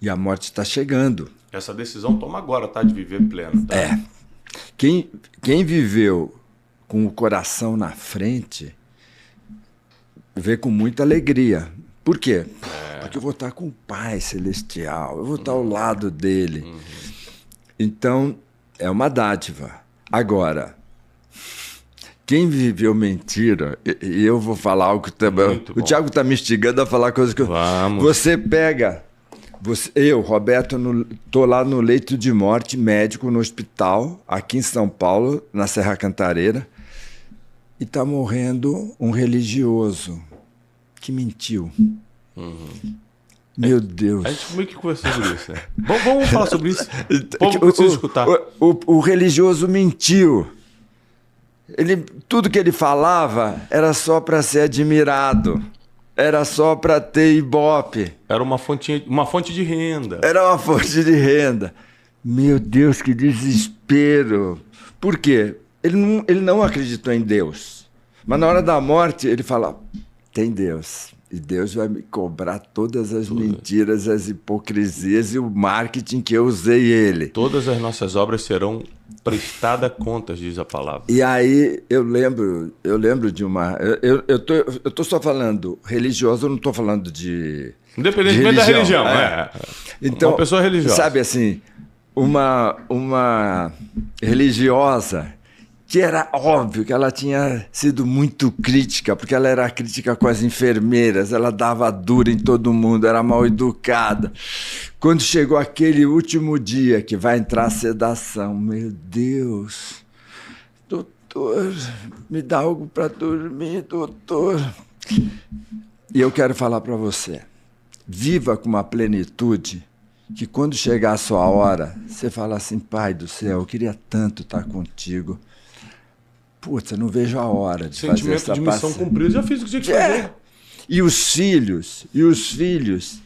S1: e a morte está chegando.
S2: Essa decisão toma agora, tá? De viver pleno. Tá?
S1: É. Quem viveu com o coração na frente vê com muita alegria. Por quê? Porque eu vou estar com o Pai Celestial, eu vou estar ao lado dele. Então, é uma dádiva. Agora, quem viveu mentira, e eu vou falar algo também. O Thiago está me instigando a falar coisas que eu.
S2: Vamos.
S1: Você pega. Eu, Roberto, estou lá no leito de morte, médico no hospital, aqui em São Paulo, na Serra Cantareira, e está morrendo um religioso que mentiu. Meu Deus.
S2: A gente meio que conversou sobre isso, né? Vamos falar sobre isso. O povo precisa escutar.
S1: O religioso mentiu. Tudo que ele falava era só para ser admirado. Era só para ter ibope.
S2: Era uma fonte de renda.
S1: Era uma fonte de renda. Meu Deus, que desespero. Por quê? Ele não acreditou em Deus. Mas na hora da morte, ele fala, tem Deus. E Deus vai me cobrar todas as mentiras, as hipocrisias e o marketing que eu usei ele.
S2: Todas as nossas obras serão prestadas contas, diz a palavra.
S1: E aí eu lembro de uma... Eu tô só falando religioso, eu não estou falando de...
S2: Independentemente da religião.
S1: Então,
S2: uma pessoa religiosa.
S1: Sabe assim, uma religiosa que era óbvio que ela tinha sido muito crítica, porque ela era crítica com as enfermeiras, ela dava dura em todo mundo, era mal educada. Quando chegou aquele último dia que vai entrar a sedação, meu Deus, doutor, me dá algo para dormir, doutor. E eu quero falar para você, viva com uma plenitude que quando chegar a sua hora, você fala assim, Pai do céu, eu queria tanto estar contigo. Putz, eu não vejo a hora de fazer essa
S2: sentimento de missão cumprida, já fiz o que tinha que fazer.
S1: E os filhos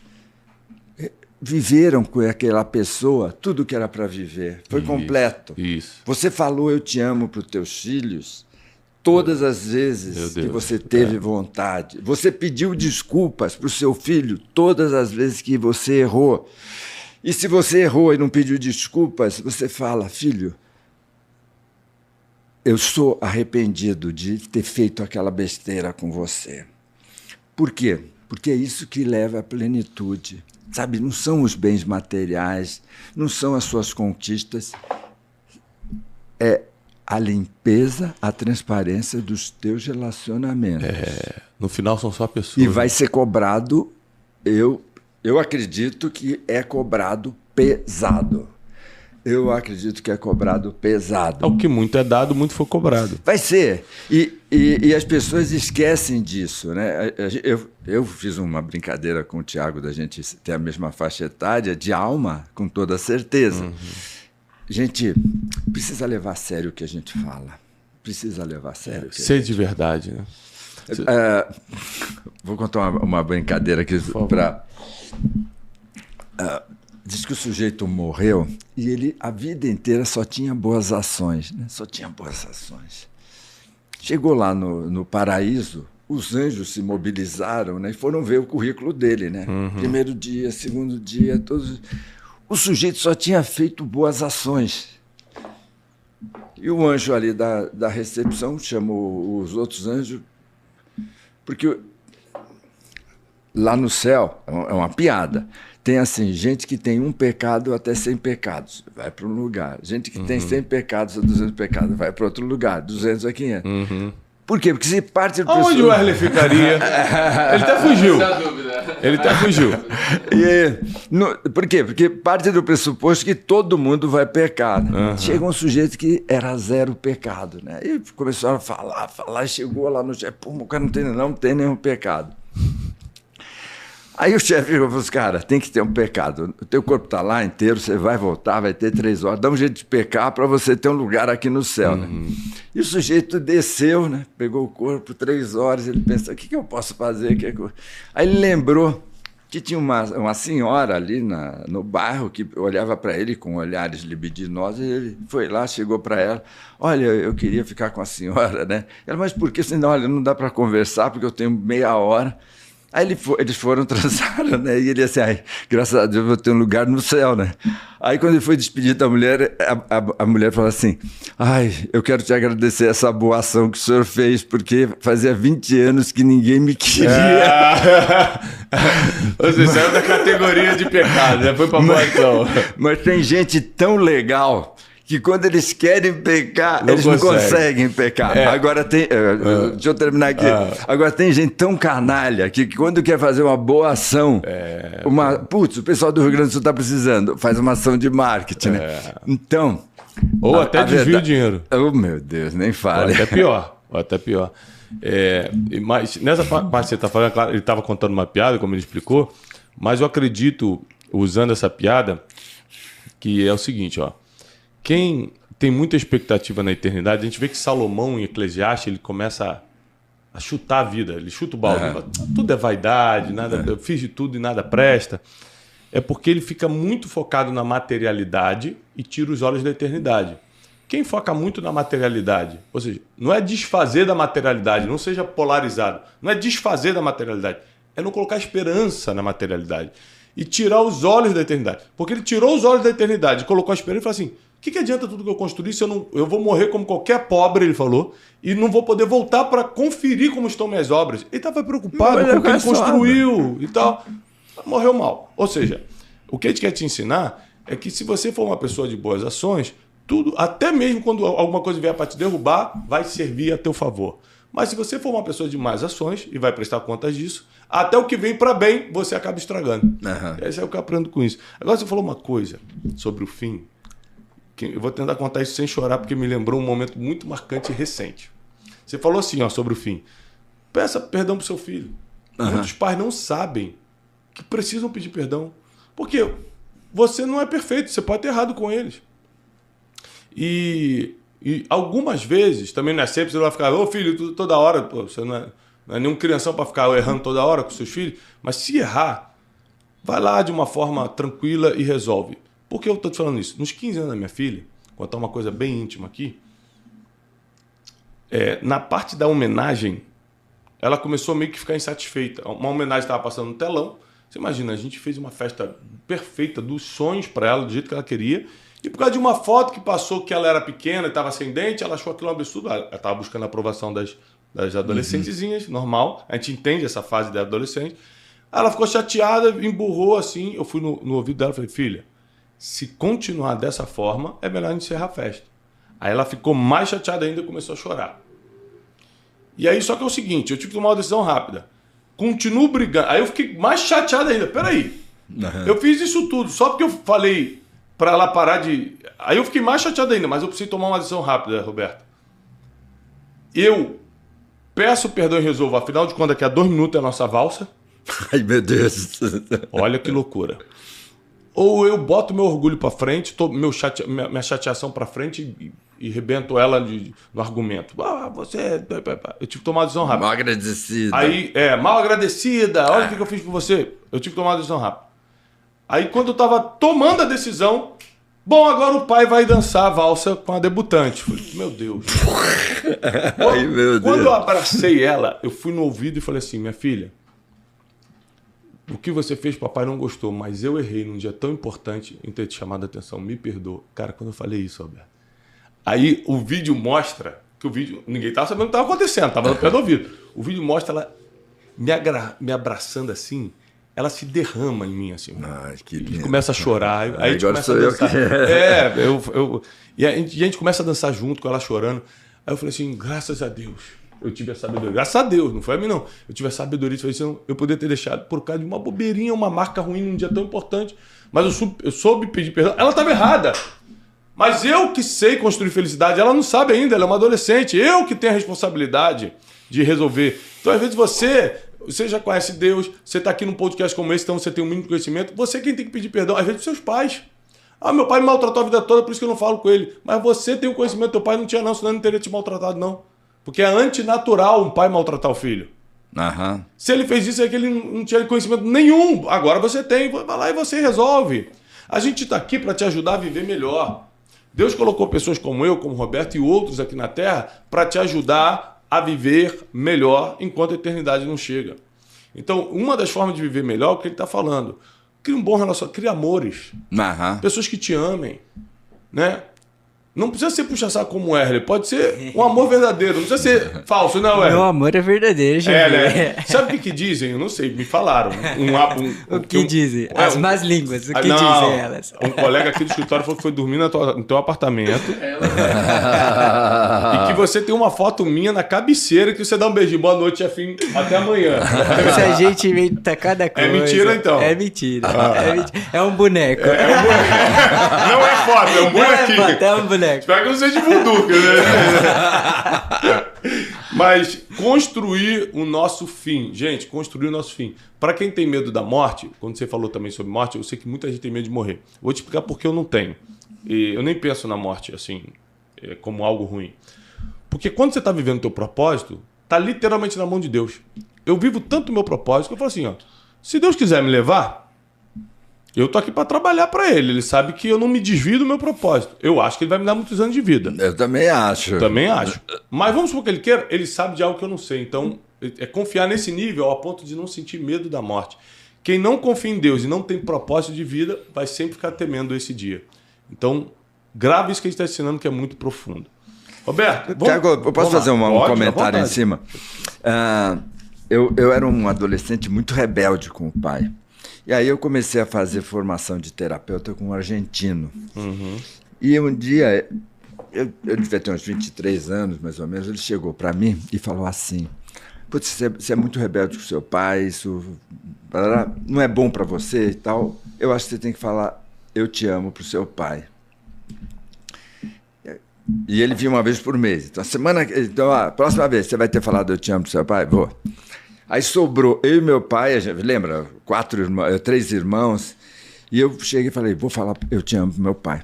S1: viveram com aquela pessoa tudo que era para viver. Foi completo.
S2: Isso.
S1: Você falou eu te amo para os teus filhos todas as vezes que você teve vontade. Você pediu desculpas para o seu filho todas as vezes que você errou. E se você errou e não pediu desculpas, você fala, filho, eu sou arrependido de ter feito aquela besteira com você. Por quê? Porque é isso que leva à plenitude. Sabe, não são os bens materiais, não são as suas conquistas, é a limpeza, a transparência dos teus relacionamentos.
S2: No final são só pessoas.
S1: E vai ser cobrado, eu acredito que é cobrado pesado. Eu acredito que é cobrado pesado.
S2: O que muito é dado, muito foi cobrado.
S1: Vai ser. E as pessoas esquecem disso, né? Eu fiz uma brincadeira com o Thiago da gente ter a mesma faixa etária de alma, com toda certeza. Gente, precisa levar a sério o que a gente fala. Precisa levar a sério.
S2: Ser de verdade, né?
S1: Vou contar uma brincadeira aqui para... Diz que o sujeito morreu e ele a vida inteira só tinha boas ações, né? Só tinha boas ações. Chegou lá no paraíso, os anjos se mobilizaram, né? E foram ver o currículo dele, né? Primeiro dia, segundo dia, todos... O sujeito só tinha feito boas ações. E o anjo ali da recepção chamou os outros anjos, porque lá no céu, é uma piada, tem assim, gente que tem 1 pecado até 100 pecados, vai para um lugar. Gente que tem 100 pecados a 200 pecados, vai para outro lugar, 200 a 500. Por quê? Porque se parte do
S2: Onde o Wesley ficaria? Ele até fugiu. Ele até fugiu.
S1: Por quê? Porque parte do pressuposto que todo mundo vai pecar. Né? Chega um sujeito que era 0 pecado. Né? E começaram a falar, chegou lá no chefe, pô, o cara não tem nenhum pecado. Aí o chefe falou para os caras, tem que ter um pecado. O teu corpo está lá inteiro, você vai voltar, vai ter 3 horas. Dá um jeito de pecar para você ter um lugar aqui no céu. Né? E o sujeito desceu, né? Pegou o corpo, 3 horas, ele pensa, o que eu posso fazer? Aí ele lembrou que tinha uma senhora ali no bairro que olhava para ele com olhares libidinosos. E ele foi lá, chegou para ela, olha, eu queria ficar com a senhora. Né? Ela, mas por que? Assim, olha, não dá para conversar porque eu tenho meia hora. Aí eles foram, transaram, né? E ele assim, graças a Deus eu vou ter um lugar no céu, né? Aí quando ele foi despedir da mulher, a mulher falou assim, eu quero te agradecer essa boa ação que o senhor fez, porque fazia 20 anos que ninguém me queria.
S2: Você saiu da categoria de pecado, já foi pra boa ação.
S1: Mas tem gente tão legal que quando eles querem pecar, eles não conseguem pecar. Agora tem... Deixa eu terminar aqui. Agora tem gente tão canalha que quando quer fazer uma boa ação, putz, o pessoal do Rio Grande do Sul está precisando, faz uma ação de marketing, né? Então...
S2: Ou até desvia o dinheiro.
S1: Oh, meu Deus, nem fale.
S2: Ou até pior. Mas nessa parte que você está falando, claro, ele estava contando uma piada, como ele explicou, mas eu acredito, usando essa piada, que é o seguinte, ó. Quem tem muita expectativa na eternidade, a gente vê que Salomão, em Eclesiastes, ele começa a chutar a vida, ele chuta o balde. Tudo é vaidade, nada, eu fiz de tudo e nada presta. É porque ele fica muito focado na materialidade e tira os olhos da eternidade. Quem foca muito na materialidade, ou seja, não é desfazer da materialidade, não seja polarizado, não é desfazer da materialidade, é não colocar esperança na materialidade e tirar os olhos da eternidade. Porque ele tirou os olhos da eternidade, colocou a esperança e falou assim, o que adianta tudo que eu construí se eu vou morrer como qualquer pobre, ele falou, e não vou poder voltar para conferir como estão minhas obras. Ele estava preocupado com o que ele construiu e tal. Morreu mal. Ou seja, o que a gente quer te ensinar é que se você for uma pessoa de boas ações, tudo, até mesmo quando alguma coisa vier para te derrubar, vai servir a teu favor. Mas se você for uma pessoa de más ações e vai prestar contas disso, até o que vem para bem, você acaba estragando. Esse é o que eu aprendo com isso. Agora você falou uma coisa sobre o fim. Eu vou tentar contar isso sem chorar, porque me lembrou um momento muito marcante e recente. Você falou assim, sobre o fim. Peça perdão para o seu filho. Muitos pais não sabem que precisam pedir perdão. Porque você não é perfeito, você pode ter errado com eles. E algumas vezes, também não é sempre, você vai ficar, filho, toda hora, você não é nenhum crianção para ficar errando toda hora com seus filhos, mas se errar, vai lá de uma forma tranquila e resolve. Por que eu estou te falando isso? Nos 15 anos da minha filha, vou contar uma coisa bem íntima aqui, na parte da homenagem, ela começou a meio que ficar insatisfeita. Uma homenagem estava passando no telão. Você imagina, a gente fez uma festa perfeita dos sonhos para ela, do jeito que ela queria, e por causa de uma foto que passou que ela era pequena e estava sem dente, ela achou aquilo um absurdo. Ela estava buscando a aprovação das adolescentezinhas, normal. A gente entende essa fase da adolescente. Ela ficou chateada, emburrou assim. Eu fui no ouvido dela e falei, filha, se continuar dessa forma, é melhor a gente encerrar a festa. Aí ela ficou mais chateada ainda e começou a chorar. E aí, só que é o seguinte, eu tive que tomar uma decisão rápida. Continuo brigando. Aí eu fiquei mais chateado ainda. Peraí, eu fiz isso tudo só porque eu falei para ela parar de... Aí eu fiquei mais chateado ainda, mas eu precisei tomar uma decisão rápida, Roberto. Eu peço perdão e resolvo. Afinal de contas, daqui a 2 minutos é a nossa valsa.
S1: Ai, meu Deus.
S2: Olha que loucura. Ou eu boto meu orgulho para frente, minha chateação para frente e rebento ela no argumento. Você... Eu tive que tomar uma decisão rápida.
S1: Mal agradecida.
S2: Aí, mal agradecida. Olha o que eu fiz por você. Eu tive que tomar uma decisão rápida. Aí, quando eu tava tomando a decisão, bom, agora o pai vai dançar a valsa com a debutante. Falei, meu Deus.
S1: Ai, meu Deus.
S2: Quando eu abracei ela, eu fui no ouvido e falei assim, minha filha, o que você fez, papai não gostou, mas eu errei num dia tão importante em ter te chamado a atenção. Me perdoa. Cara, quando eu falei isso, Roberto. Aí o vídeo mostra que ninguém estava sabendo o que estava acontecendo, estava no pé do ouvido. O vídeo mostra ela me abraçando assim, ela se derrama em mim, assim.
S1: Que lindo.
S2: Começa a chorar. Aí a gente começa a dançar. E a gente começa a dançar junto com ela chorando. Aí eu falei assim, graças a Deus, eu tive a sabedoria. Graças a Deus, não foi a mim, não. Eu tive a sabedoria de fazer isso. Eu poderia ter deixado por causa de uma bobeirinha, uma marca ruim num dia tão importante. Mas eu soube pedir perdão. Ela estava errada. Mas eu que sei construir felicidade, ela não sabe ainda, ela é uma adolescente. Eu que tenho a responsabilidade de resolver. Então, às vezes, você já conhece Deus, você está aqui num podcast como esse, então você tem um mínimo conhecimento. Você quem tem que pedir perdão, às vezes, dos seus pais. Meu pai me maltratou a vida toda, por isso que eu não falo com ele. Mas você tem o conhecimento, teu pai não tinha não, senão ele não teria te maltratado, não. Porque é antinatural um pai maltratar o filho.
S1: Uhum.
S2: Se ele fez isso, é que ele não tinha conhecimento nenhum. Agora você tem, vai lá e você resolve. A gente está aqui para te ajudar a viver melhor. Deus colocou pessoas como eu, como Roberto e outros aqui na Terra para te ajudar a viver melhor enquanto a eternidade não chega. Então, uma das formas de viver melhor é o que ele está falando. Cria um bom relacionamento, cria amores.
S1: Uhum.
S2: Pessoas que te amem, né? Não precisa ser puxa-saco como o Erle, pode ser um amor verdadeiro, não precisa ser falso, não, Erle?
S3: Meu amor é verdadeiro, gente.
S2: Né? Sabe o que dizem? Eu não sei, me falaram.
S3: O que dizem? As más línguas, o que dizem elas?
S2: Um colega aqui do escritório falou que foi dormir no teu apartamento e que você tem uma foto minha na cabeceira que você dá um beijinho, boa noite, afim, até amanhã.
S3: Se a gente inventa cada coisa...
S2: É mentira, então?
S3: É mentira. É um boneco.
S2: É um boneco. Não é foto, é um bonequinho.
S3: Não é foto, é um boneco.
S2: Espero que não seja de Vunduca, né? Mas construir o nosso fim. Gente, construir o nosso fim. Para quem tem medo da morte, quando você falou também sobre morte, eu sei que muita gente tem medo de morrer. Vou te explicar por que eu não tenho. E eu nem penso na morte assim, como algo ruim. Porque quando você está vivendo o teu propósito, está literalmente na mão de Deus. Eu vivo tanto o meu propósito que eu falo assim, ó, se Deus quiser me levar, eu tô aqui para trabalhar para ele. Ele sabe que eu não me desvio do meu propósito. Eu acho que ele vai me dar muitos anos de vida.
S1: Eu também acho.
S2: Também acho. Mas vamos supor que ele queira, ele sabe de algo que eu não sei. Então, é confiar nesse nível a ponto de não sentir medo da morte. Quem não confia em Deus e não tem propósito de vida, vai sempre ficar temendo esse dia. Então, grave isso que a gente está ensinando, que é muito profundo. Roberto,
S1: Tiago, eu posso fazer um comentário em cima? Eu era um adolescente muito rebelde com o pai. E aí eu comecei a fazer formação de terapeuta com um argentino.
S2: Uhum.
S1: E um dia, eu devia ter uns 23 anos, mais ou menos, ele chegou para mim e falou assim, putz, você é muito rebelde com seu pai, isso não é bom para você e tal. Eu acho que você tem que falar, eu te amo pro seu pai. E ele vinha uma vez por mês. Então, a próxima vez, você vai ter falado eu te amo pro seu pai? Vou. Aí sobrou eu e meu pai, lembra? 3 irmãos. E eu cheguei e falei, vou falar eu te amo pro meu pai.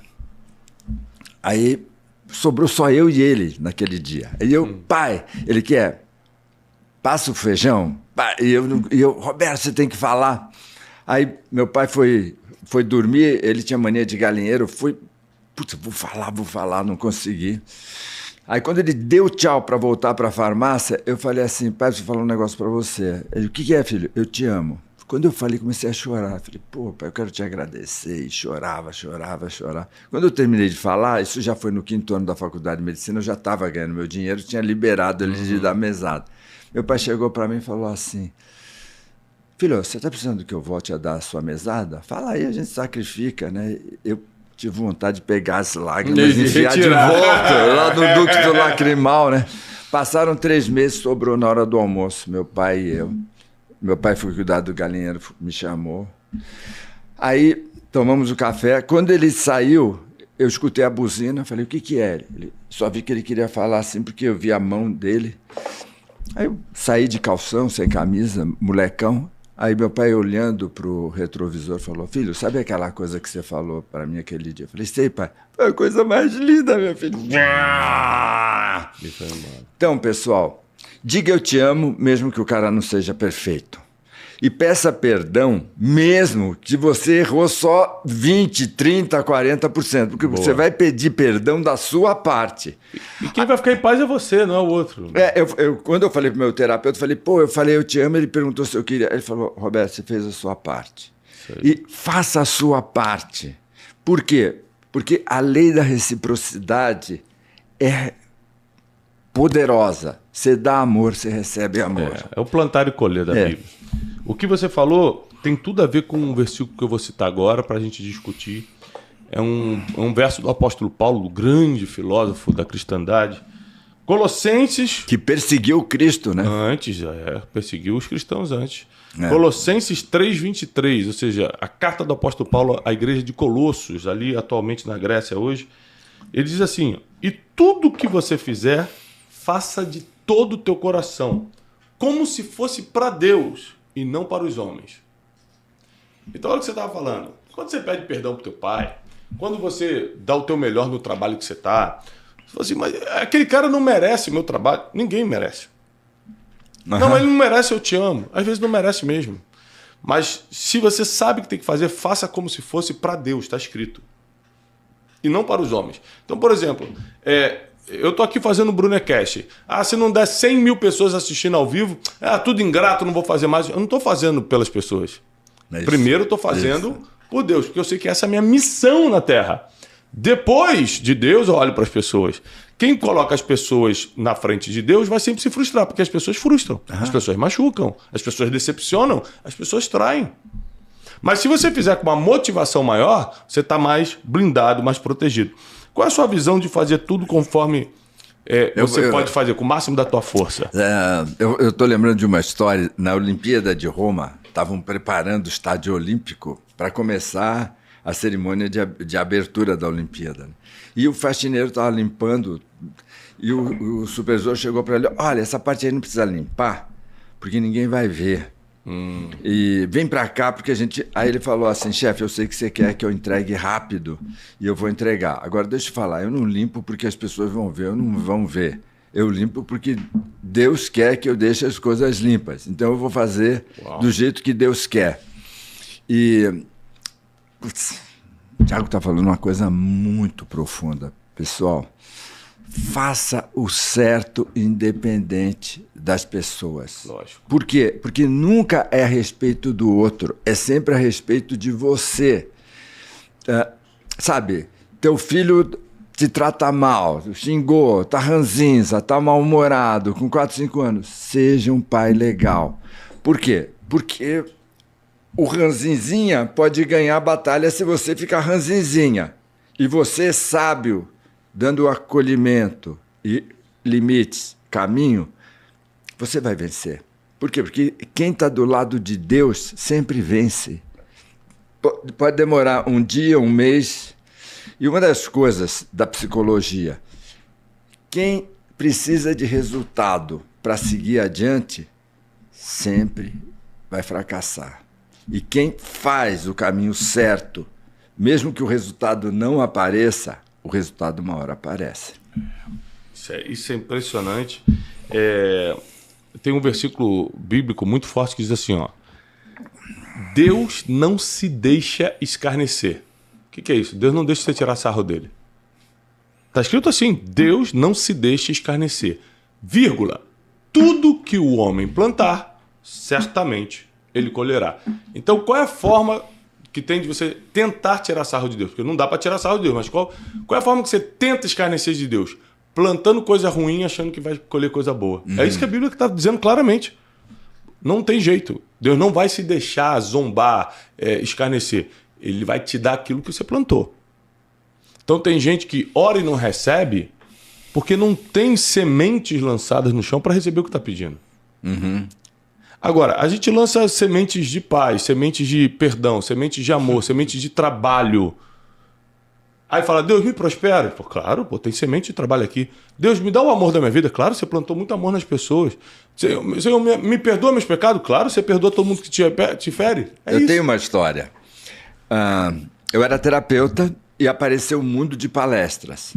S1: Aí sobrou só eu e ele naquele dia. Aí eu, pai, ele quer, passa o feijão. E eu, Roberto, você tem que falar. Aí meu pai foi dormir, ele tinha mania de galinheiro, putz, vou falar, não consegui. Aí quando ele deu tchau para voltar para a farmácia, eu falei assim, pai, preciso falar um negócio para você. Ele, o que é, filho? Eu te amo. Quando eu falei, comecei a chorar. Falei, pô, pai, eu quero te agradecer. E chorava. Quando eu terminei de falar, isso já foi no 5º ano da faculdade de medicina, eu já estava ganhando meu dinheiro, tinha liberado ele de dar mesada. Meu pai chegou para mim e falou assim, filho, você está precisando que eu volte a dar a sua mesada? Fala aí, a gente sacrifica, né? Eu tive vontade de pegar as lágrimas e enfiar de volta lá no ducto lacrimal, né? Passaram 3 meses, sobrou na hora do almoço, meu pai e eu. Meu pai foi cuidar do galinheiro, me chamou. Aí tomamos o café. Quando ele saiu, eu escutei a buzina, falei, o que é? Ele, só vi que ele queria falar assim, porque eu vi a mão dele. Aí eu saí de calção, sem camisa, molecão. Aí meu pai, olhando para o retrovisor, falou, filho, sabe aquela coisa que você falou para mim aquele dia? Eu falei, sei, pai, foi a coisa mais linda, meu filho. Então, pessoal, diga eu te amo, mesmo que o cara não seja perfeito. E peça perdão, mesmo que você errou só 20%, 30%, 40%, porque você vai pedir perdão da sua parte.
S2: E quem vai ficar em paz é você, não é o outro.
S1: Quando eu falei pro meu terapeuta, eu falei eu te amo, ele perguntou se eu queria. Ele falou, Roberto, você fez a sua parte. E faça a sua parte. Por quê? Porque a lei da reciprocidade é poderosa. Você dá amor, você recebe amor.
S2: É o plantar e colher da Bíblia. O que você falou tem tudo a ver com um versículo que eu vou citar agora para a gente discutir. É um verso do apóstolo Paulo, o grande filósofo da cristandade. Colossenses...
S1: Que perseguiu Cristo, né?
S2: Antes, perseguiu os cristãos antes. Colossenses 3:23, ou seja, a carta do apóstolo Paulo à igreja de Colossos, ali atualmente na Grécia hoje. Ele diz assim: e tudo que você fizer, faça de todo o teu coração, como se fosse para Deus e não para os homens. Então olha o que você estava falando. Quando você pede perdão para o teu pai, quando você dá o teu melhor no trabalho que você está, você fala assim, mas aquele cara não merece o meu trabalho. Ninguém merece. Uhum. Não, ele não merece, eu te amo. Às vezes não merece mesmo. Mas se você sabe o que tem que fazer, faça como se fosse para Deus, está escrito. E não para os homens. Então, por exemplo, eu estou aqui fazendo o Brunecast. Se não der 100 mil pessoas assistindo ao vivo, tudo ingrato, não vou fazer mais. Eu não estou fazendo pelas pessoas. Primeiro eu estou fazendo por Deus, porque eu sei que essa é a minha missão na Terra. Depois de Deus, eu olho para as pessoas. Quem coloca as pessoas na frente de Deus vai sempre se frustrar, porque as pessoas frustram, as pessoas machucam, as pessoas decepcionam, as pessoas traem. Mas se você fizer com uma motivação maior, você está mais blindado, mais protegido. Qual é a sua visão de fazer tudo conforme você pode fazer, com o máximo da tua força?
S1: Eu estou lembrando de uma história. Na Olimpíada de Roma, estavam preparando o estádio olímpico para começar a cerimônia de abertura da Olimpíada. E o faxineiro estava limpando, e o supervisor chegou para ele: olha, essa parte aí não precisa limpar, porque ninguém vai ver. E vem para cá, porque a gente... Aí ele falou assim: chefe, eu sei que você quer que eu entregue rápido, e eu vou entregar. Agora, deixa eu falar, eu não limpo porque as pessoas vão ver, ou não vão ver. Eu limpo porque Deus quer que eu deixe as coisas limpas. Então eu vou fazer do jeito que Deus quer. E... Putz, o Thiago está falando uma coisa muito profunda. Pessoal, faça o certo independente das pessoas.
S2: Lógico.
S1: Por quê? Porque nunca é a respeito do outro, é sempre a respeito de você. Sabe, teu filho te trata mal, xingou, tá ranzinza, tá mal-humorado, com 4, 5 anos. Seja um pai legal. Por quê? Porque o ranzinzinha pode ganhar a batalha se você ficar ranzinzinha. E você, sábio, dando acolhimento e limites, caminho, você vai vencer. Por quê? Porque quem está do lado de Deus sempre vence. Pode demorar um dia, um mês. E uma das coisas da psicologia, quem precisa de resultado para seguir adiante, sempre vai fracassar. E quem faz o caminho certo, mesmo que o resultado não apareça, o resultado uma hora aparece.
S2: Isso é impressionante. Tem um versículo bíblico muito forte que diz assim, ó: Deus não se deixa escarnecer. O que é isso? Deus não deixa você tirar sarro dele. Está escrito assim: Deus não se deixa escarnecer. Vírgula. Tudo que o homem plantar, certamente ele colherá. Então, qual é a forma que tem de você tentar tirar sarro de Deus? Porque não dá para tirar sarro de Deus, mas qual é a forma que você tenta escarnecer de Deus? Plantando coisa ruim, achando que vai colher coisa boa. É isso que a Bíblia está dizendo claramente. Não tem jeito. Deus não vai se deixar zombar, escarnecer. Ele vai te dar aquilo que você plantou. Então tem gente que ora e não recebe porque não tem sementes lançadas no chão para receber o que está pedindo. Agora, a gente lança sementes de paz, sementes de perdão, sementes de amor, sementes de trabalho. Aí fala: Deus me prospera. Pô, claro, tem semente de trabalho aqui. Deus me dá o amor da minha vida. Claro, você plantou muito amor nas pessoas. Senhor, me perdoa meus pecados. Claro, você perdoa todo mundo que te fere.
S1: Eu tenho uma história. Eu era terapeuta e apareceu um mundo de palestras.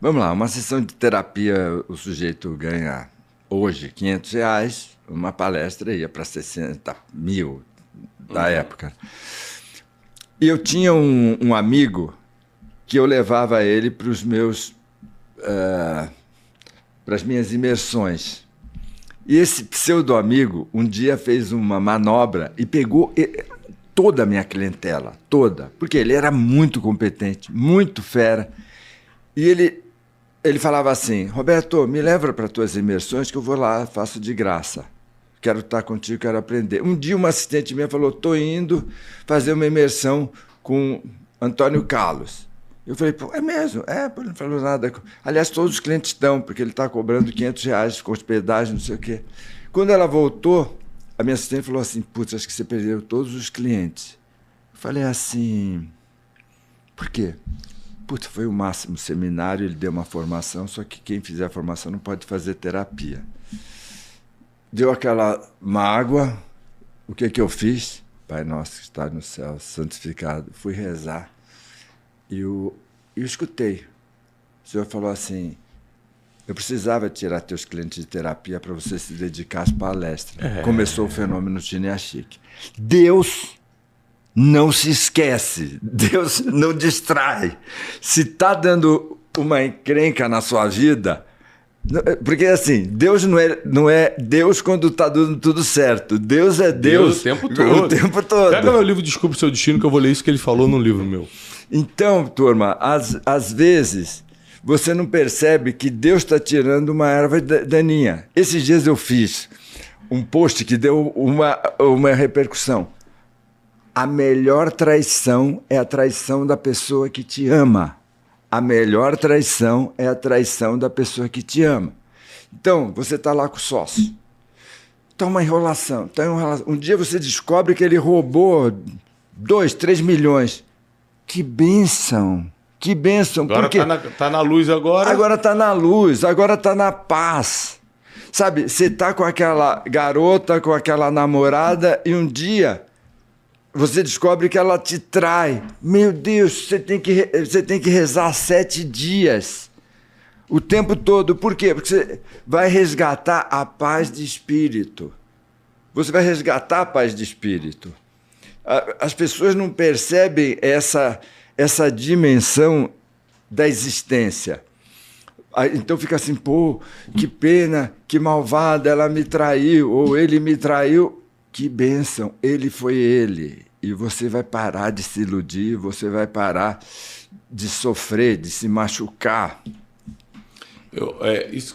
S1: Vamos lá, uma sessão de terapia, o sujeito ganha hoje R$500, uma palestra ia para 60 mil da época. E eu tinha um amigo que eu levava ele para os meus para as minhas imersões. E esse pseudo-amigo um dia fez uma manobra e pegou toda a minha clientela, toda, porque ele era muito competente, muito fera, e ele ele falava assim, Roberto, me leva para as tuas imersões que eu vou lá, faço de graça. Quero estar contigo, quero aprender. Um dia uma assistente minha falou, estou indo fazer uma imersão com Antônio Carlos. Eu falei, pô, é mesmo? Pô, ele não falou nada. Aliás, todos os clientes estão, porque ele está cobrando R$500 com hospedagem, não sei o quê. Quando ela voltou, a minha assistente falou assim, putz, acho que você perdeu todos os clientes. Eu falei assim, por quê? Putz, foi o máximo seminário, ele deu uma formação, só que quem fizer a formação não pode fazer terapia. Deu aquela mágoa, o que eu fiz? Pai nosso que está no céu, santificado. Fui rezar e eu escutei. O Senhor falou assim, eu precisava tirar teus clientes de terapia para você se dedicar às palestras. Começou o fenômeno Chiniachik. Deus não se esquece, Deus não distrai. Se está dando uma encrenca na sua vida, porque assim, Deus não é Deus quando está dando tudo certo. Deus é Deus
S2: o tempo todo.
S1: O tempo todo.
S2: Pega meu livro Descubra o Seu Destino, que eu vou ler isso que ele falou no livro meu.
S1: Então, turma, às vezes você não percebe que Deus está tirando uma erva daninha. Esses dias eu fiz um post que deu uma repercussão. A melhor traição é a traição da pessoa que te ama. A melhor traição é a traição da pessoa que te ama. Então, você está lá com o sócio. Está uma enrolação. Um dia você descobre que ele roubou 2, 3 milhões. Que bênção! Que bênção!
S2: Agora está na luz agora.
S1: Agora está na luz, agora está na paz. Sabe, você está com aquela garota, com aquela namorada, e um dia você descobre que ela te trai. Meu Deus, você tem que rezar 7 dias. O tempo todo. Por quê? Porque você vai resgatar a paz de espírito. Você vai resgatar a paz de espírito. As pessoas não percebem essa dimensão da existência. Então fica assim, pô, que pena, que malvada, ela me traiu, ou ele me traiu. Que bênção, ele foi ele. E você vai parar de se iludir, você vai parar de sofrer, de se machucar.
S2: Isso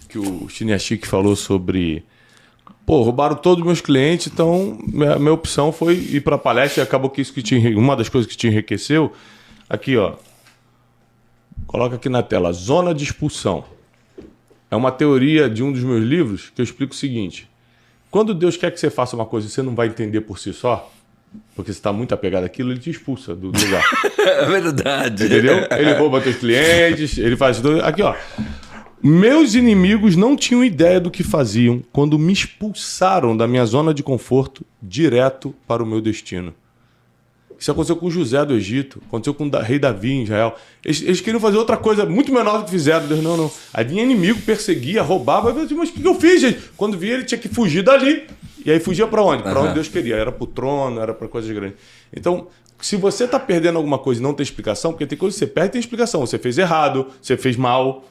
S2: que o Chiniachik falou sobre... Pô, roubaram todos os meus clientes, então minha opção foi ir para a palestra e acabou que isso uma das coisas que te enriqueceu. Aqui, ó. Coloca aqui na tela. Zona de expulsão. É uma teoria de um dos meus livros que eu explico o seguinte. Quando Deus quer que você faça uma coisa e você não vai entender por si só, porque você está muito apegado àquilo, ele te expulsa do lugar.
S1: É verdade.
S2: Entendeu? Ele rouba teus clientes, ele faz tudo. Aqui, ó. Meus inimigos não tinham ideia do que faziam quando me expulsaram da minha zona de conforto direto para o meu destino. Isso aconteceu com José do Egito, aconteceu com o rei Davi em Israel. Eles queriam fazer outra coisa muito menor do que fizeram. Deus, não. Aí vinha inimigo, perseguia, roubava. Mas o que eu fiz, gente? Quando via, ele tinha que fugir dali. E aí fugia para onde? Para onde Deus queria. Era para o trono, era para coisas grandes. Então, se você está perdendo alguma coisa e não tem explicação, porque tem coisa que você perde e tem explicação. Você fez errado, você fez mal,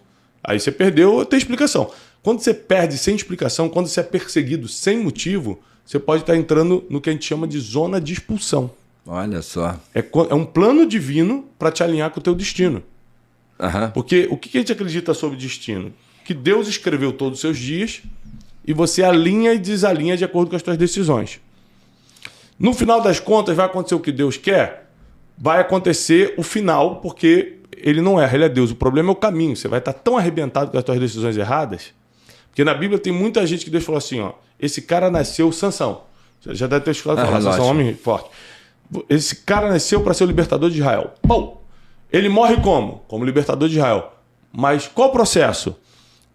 S2: aí você perdeu, tem explicação. Quando você perde sem explicação, quando você é perseguido sem motivo, você pode estar entrando no que a gente chama de zona de expulsão.
S1: Olha só.
S2: É um plano divino para te alinhar com o teu destino. Porque o que a gente acredita sobre destino? Que Deus escreveu todos os seus dias e você alinha e desalinha de acordo com as suas decisões. No final das contas, vai acontecer o que Deus quer? Vai acontecer o final, porque ele não erra, ele é Deus. O problema é o caminho. Você vai estar tão arrebentado com as suas decisões erradas, porque na Bíblia tem muita gente que Deus falou assim, ó, esse cara nasceu Sansão. Você já deve ter escutado falar, Sansão é um homem forte. Esse cara nasceu para ser o libertador de Israel. Bom, ele morre como? Como libertador de Israel. Mas qual o processo?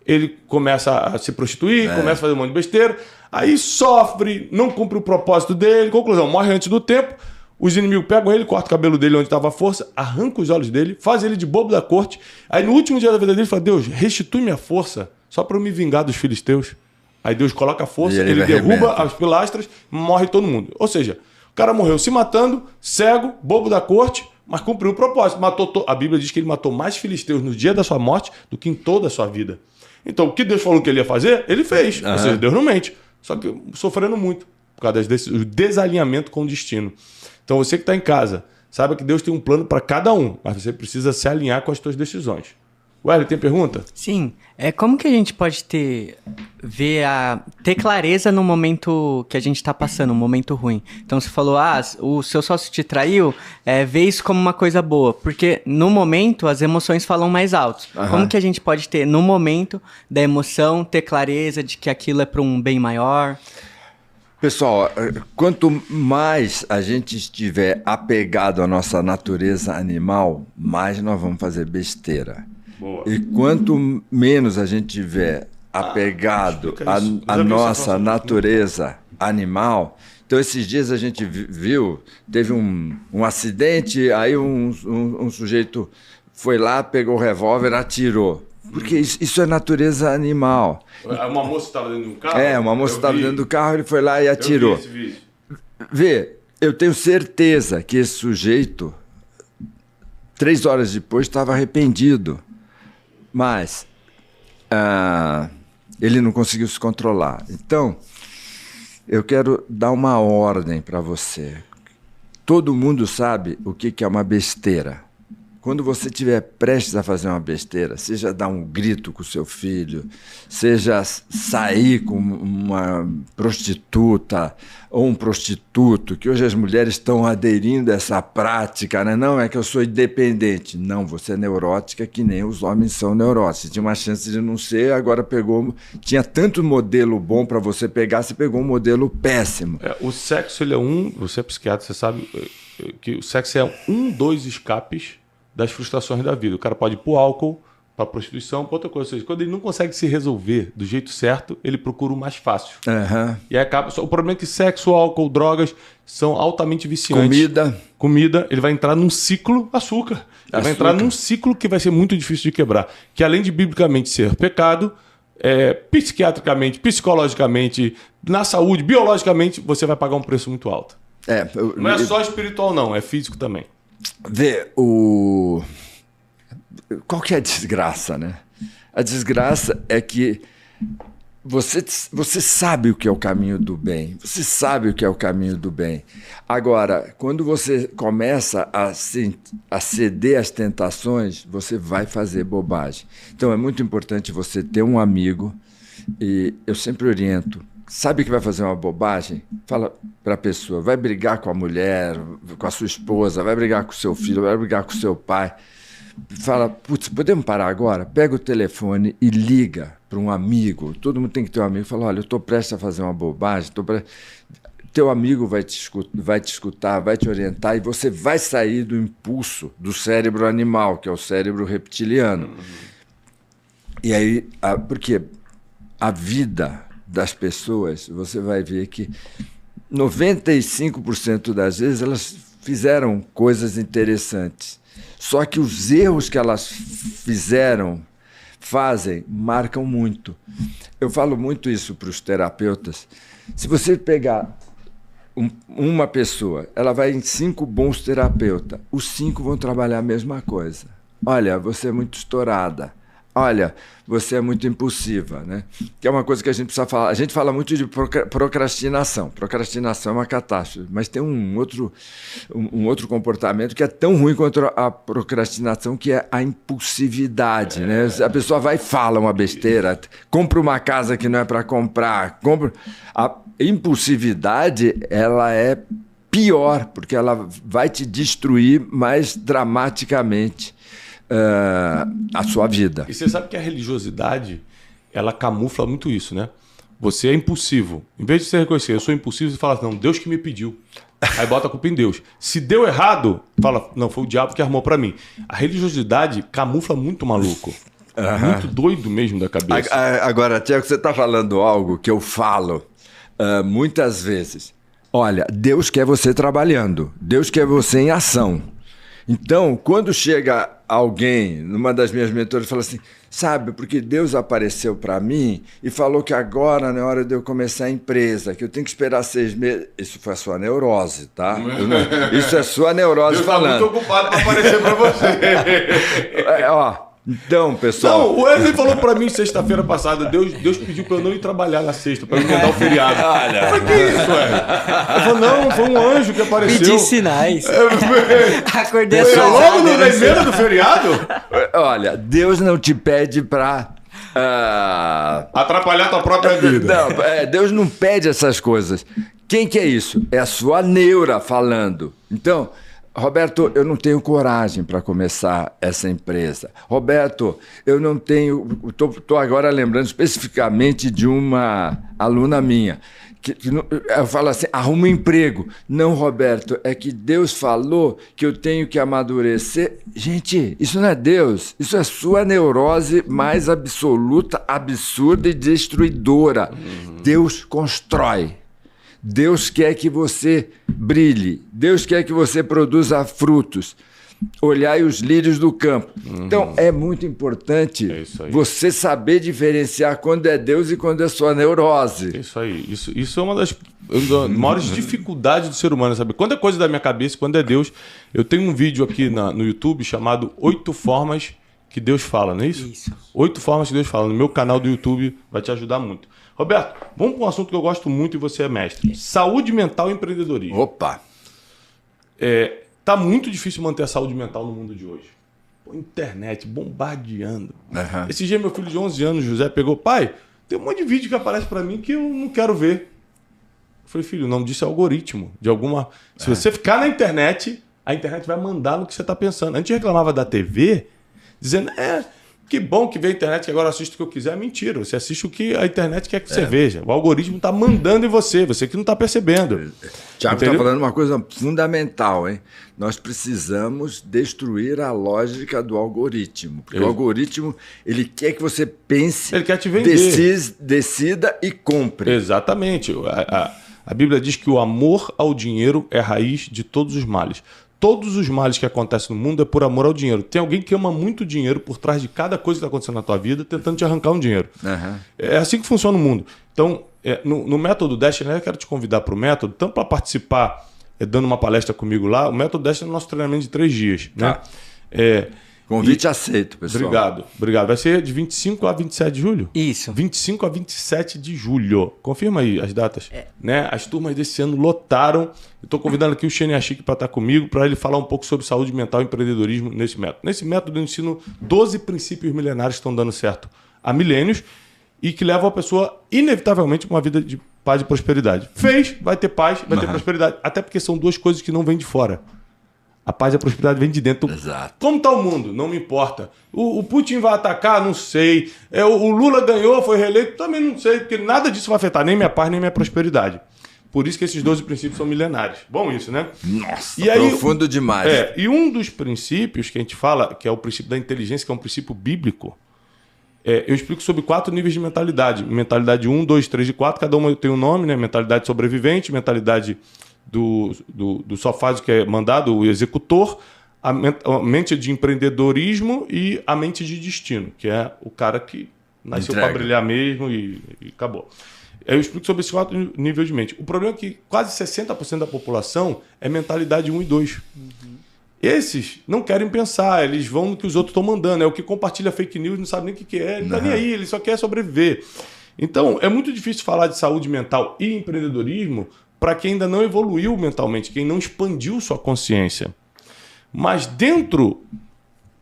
S2: Ele começa a se prostituir, começa a fazer um monte de besteira, aí sofre, não cumpre o propósito dele, conclusão, morre antes do tempo, os inimigos pegam ele, cortam o cabelo dele onde estava a força, arrancam os olhos dele, fazem ele de bobo da corte, aí no último dia da vida dele fala, Deus, restitui minha força, só para eu me vingar dos filisteus. Aí Deus coloca a força, ele derruba as pilastras, morre todo mundo. Ou seja, o cara morreu se matando, cego, bobo da corte, mas cumpriu o propósito. A Bíblia diz que ele matou mais filisteus no dia da sua morte do que em toda a sua vida. Então, o que Deus falou que ele ia fazer, ele fez. Ou seja, Deus não mente. Só que sofrendo muito por causa do desalinhamento com o destino. Então, você que está em casa, saiba que Deus tem um plano para cada um, mas você precisa se alinhar com as suas decisões. Wesley, tem pergunta?
S3: Sim. Como que a gente pode ter clareza no momento que a gente está passando, um momento ruim? Então, você falou, o seu sócio te traiu, vê isso como uma coisa boa, porque no momento as emoções falam mais alto. Como que a gente pode ter, no momento da emoção, ter clareza de que aquilo é para um bem maior?
S1: Pessoal, quanto mais a gente estiver apegado à nossa natureza animal, mais nós vamos fazer besteira.
S2: Boa.
S1: E quanto menos a gente tiver apegado à nossa natureza animal... Então, esses dias a gente viu, teve um acidente, aí um sujeito foi lá, pegou o revólver, atirou. Porque isso é natureza animal.
S2: Uma moça estava dentro de um carro?
S1: Uma moça estava dentro do carro, ele foi lá e atirou.
S2: Eu vi esse vídeo.
S1: Vê, eu tenho certeza que esse sujeito, 3 horas depois, estava arrependido. Mas ele não conseguiu se controlar. Então, eu quero dar uma ordem para você. Todo mundo sabe o que é uma besteira. Quando você estiver prestes a fazer uma besteira, seja dar um grito com o seu filho, seja sair com uma prostituta ou um prostituto, que hoje as mulheres estão aderindo a essa prática, né? Não, é que eu sou independente. Não, você é neurótica que nem os homens são neuróticos. Tinha uma chance de não ser, agora pegou... Tinha tanto modelo bom para você pegar, você pegou um modelo péssimo.
S2: O sexo, ele é você é psiquiatra, você sabe que o sexo é dos escapes das frustrações da vida. O cara pode ir pro álcool, pra prostituição, pra outra coisa. Ou seja, quando ele não consegue se resolver do jeito certo, ele procura o mais fácil. E aí acaba... O problema é que sexo, álcool, drogas são altamente viciantes. Comida, ele vai entrar num ciclo açúcar. Ele vai entrar num ciclo que vai ser muito difícil de quebrar. Que além de biblicamente ser pecado, psiquiatricamente, psicologicamente, na saúde, biologicamente, você vai pagar um preço muito alto. Não é só espiritual, não. É físico também.
S1: Vê, qual que é a desgraça, né? A desgraça é que você sabe o que é o caminho do bem. Você sabe o que é o caminho do bem. Agora, quando você começa a ceder às tentações, você vai fazer bobagem. Então, é muito importante você ter um amigo, e eu sempre oriento. Sabe que vai fazer uma bobagem? Fala para a pessoa, vai brigar com a mulher, com a sua esposa, vai brigar com o seu filho, vai brigar com o seu pai. Fala, putz, podemos parar agora? Pega o telefone e liga para um amigo. Todo mundo tem que ter um amigo. Fala, olha, eu estou prestes a fazer uma bobagem. Teu amigo vai te escutar, vai te orientar e você vai sair do impulso do cérebro animal, que é o cérebro reptiliano. E aí, porque a vida das pessoas, você vai ver que 95% das vezes elas fizeram coisas interessantes. Só que os erros que elas fazem, marcam muito. Eu falo muito isso para os terapeutas. Se você pegar uma pessoa, ela vai em 5 bons terapeutas, os 5 vão trabalhar a mesma coisa. Olha, você é muito estourada. Olha, você é muito impulsiva, né? Que é uma coisa que a gente precisa falar. A gente fala muito de procrastinação. Procrastinação é uma catástrofe, mas tem um outro comportamento que é tão ruim quanto a procrastinação, que é a impulsividade, né? A pessoa vai e fala uma besteira, compra uma casa que não é para comprar, A impulsividade, ela é pior, porque ela vai te destruir mais dramaticamente a sua vida.
S2: E você sabe que a religiosidade, ela camufla muito isso, né? Você é impulsivo. Em vez de você reconhecer, eu sou impulsivo, você fala, não, Deus que me pediu. Aí bota a culpa em Deus. Se deu errado, fala, não, foi o diabo que armou pra mim. A religiosidade camufla muito maluco. Muito doido mesmo da cabeça.
S1: Agora, Tiago, você tá falando algo que eu falo muitas vezes. Olha, Deus quer você trabalhando. Deus quer você em ação. Então, quando chega alguém, numa das minhas mentoras, fala assim, sabe, porque Deus apareceu para mim e falou que agora não é hora de eu começar a empresa, que eu tenho que esperar 6 meses. Isso foi a sua neurose, tá? Isso é sua neurose Deus falando.
S2: Deus está muito ocupado para aparecer para você.
S1: Então, pessoal...
S2: Não, o Wesley falou pra mim sexta-feira passada, Deus pediu pra eu não ir trabalhar na sexta, pra eu emendar o feriado.
S1: Olha.
S2: Eu falei, que isso, Wesley? Ele falou, não, foi um anjo que apareceu.
S3: Pedi sinais. Acordei
S2: Foi logo
S3: atrasado.
S2: na emenda do feriado?
S1: Olha, Deus não te pede para...
S2: Atrapalhar tua própria vida.
S1: Não, Deus não pede essas coisas. Quem que é isso? É a sua neura falando. Então, Roberto, eu não tenho coragem para começar essa empresa. Roberto, eu não tenho... Estou agora lembrando especificamente de uma aluna minha. Eu falo assim, arruma um emprego. Não, Roberto, é que Deus falou que eu tenho que amadurecer. Gente, isso não é Deus. Isso é sua neurose mais absoluta, absurda e destruidora. Deus constrói. Deus quer que você brilhe. Deus quer que você produza frutos. Olhai os lírios do campo. Então, é muito importante você saber diferenciar quando é Deus e quando é sua neurose.
S2: É isso aí. Isso é uma das maiores dificuldades do ser humano, sabe? Quando é coisa da minha cabeça, quando é Deus... Eu tenho um vídeo aqui no YouTube chamado 8 Formas que Deus Fala, não é isso? Isso. 8 Formas que Deus Fala. No meu canal do YouTube vai te ajudar muito. Roberto, vamos para um assunto que eu gosto muito e você é mestre. Saúde mental e empreendedorismo.
S1: Opa!
S2: Tá muito difícil manter a saúde mental no mundo de hoje. Pô, internet bombardeando.
S1: Uhum.
S2: Esse dia meu filho de 11 anos, José, pegou... Pai, tem um monte de vídeo que aparece para mim que eu não quero ver. Eu falei, filho, o nome disso é algoritmo. Se você ficar na internet, a internet vai mandar no que você está pensando. A gente reclamava da TV, dizendo... Que bom que veio a internet, que agora eu assisto o que eu quiser. É mentira. Você assiste o que a internet quer que você veja. O algoritmo está mandando em você que não está percebendo.
S1: Tiago está falando uma coisa fundamental, hein? Nós precisamos destruir a lógica do algoritmo. Porque o algoritmo, ele quer que você pense,
S2: ele quer te vender.
S1: Decida e compre.
S2: Exatamente. A Bíblia diz que o amor ao dinheiro é a raiz de todos os males. Todos os males que acontecem no mundo é por amor ao dinheiro. Tem alguém que ama muito dinheiro por trás de cada coisa que está acontecendo na tua vida, tentando te arrancar um dinheiro.
S1: Uhum.
S2: É assim que funciona o mundo. Então, no método Destiny, eu quero te convidar para o método, tanto para participar dando uma palestra comigo lá. O método Destiny é o nosso treinamento de 3 dias. Né?
S1: Convite aceito, pessoal.
S2: Obrigado. Vai ser de 25 a 27 de julho?
S3: Isso.
S2: 25 a 27 de julho. Confirma aí as datas. Né? As turmas desse ano lotaram. Eu estou convidando aqui o Xenia Ashik para estar comigo, para ele falar um pouco sobre saúde mental e empreendedorismo nesse método. Nesse método eu ensino 12 princípios milenares que estão dando certo há milênios e que levam a pessoa, inevitavelmente, para uma vida de paz e prosperidade. Vai ter paz, vai ter prosperidade. Até porque são 2 coisas que não vêm de fora. A paz e a prosperidade vem de dentro.
S1: Exato.
S2: Como está o mundo? Não me importa. O Putin vai atacar? Não sei. O Lula ganhou, foi reeleito? Também não sei, porque nada disso vai afetar nem minha paz, nem minha prosperidade. Por isso que esses 12 princípios são milenares. Bom isso, né?
S1: Nossa, e aí, profundo demais.
S2: E um dos princípios que a gente fala, que é o princípio da inteligência, que é um princípio bíblico, eu explico sobre 4 níveis de mentalidade. Mentalidade 1, 2, 3 e 4, cada uma tem um nome, né? Mentalidade sobrevivente, mentalidade... Do só faz o que é mandado, o executor, a mente de empreendedorismo e a mente de destino, que é o cara que nasceu para brilhar mesmo e acabou. Eu explico sobre esses 4 níveis de mente. O problema é que quase 60% da população é mentalidade 1 e 2. Esses não querem pensar, eles vão no que os outros estão mandando. É o que compartilha fake news, não sabe nem o que é, não está nem aí, ele só quer sobreviver. Então, é muito difícil falar de saúde mental e empreendedorismo para quem ainda não evoluiu mentalmente, quem não expandiu sua consciência. Mas dentro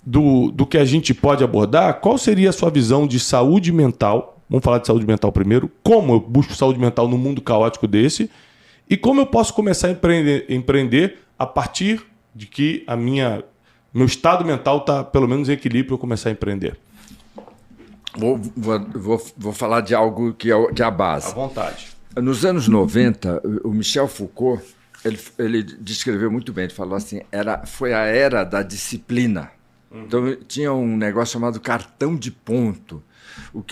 S2: do que a gente pode abordar, qual seria a sua visão de saúde mental? Vamos falar de saúde mental primeiro. Como eu busco saúde mental num mundo caótico desse? E como eu posso começar a empreender a partir de que meu estado mental está pelo menos em equilíbrio para eu começar a empreender?
S1: Vou falar de algo que é a base.
S2: À vontade.
S1: Nos anos 90, o Michel Foucault, ele descreveu muito bem, ele falou assim, foi a era da disciplina. Então, tinha um negócio chamado cartão de ponto.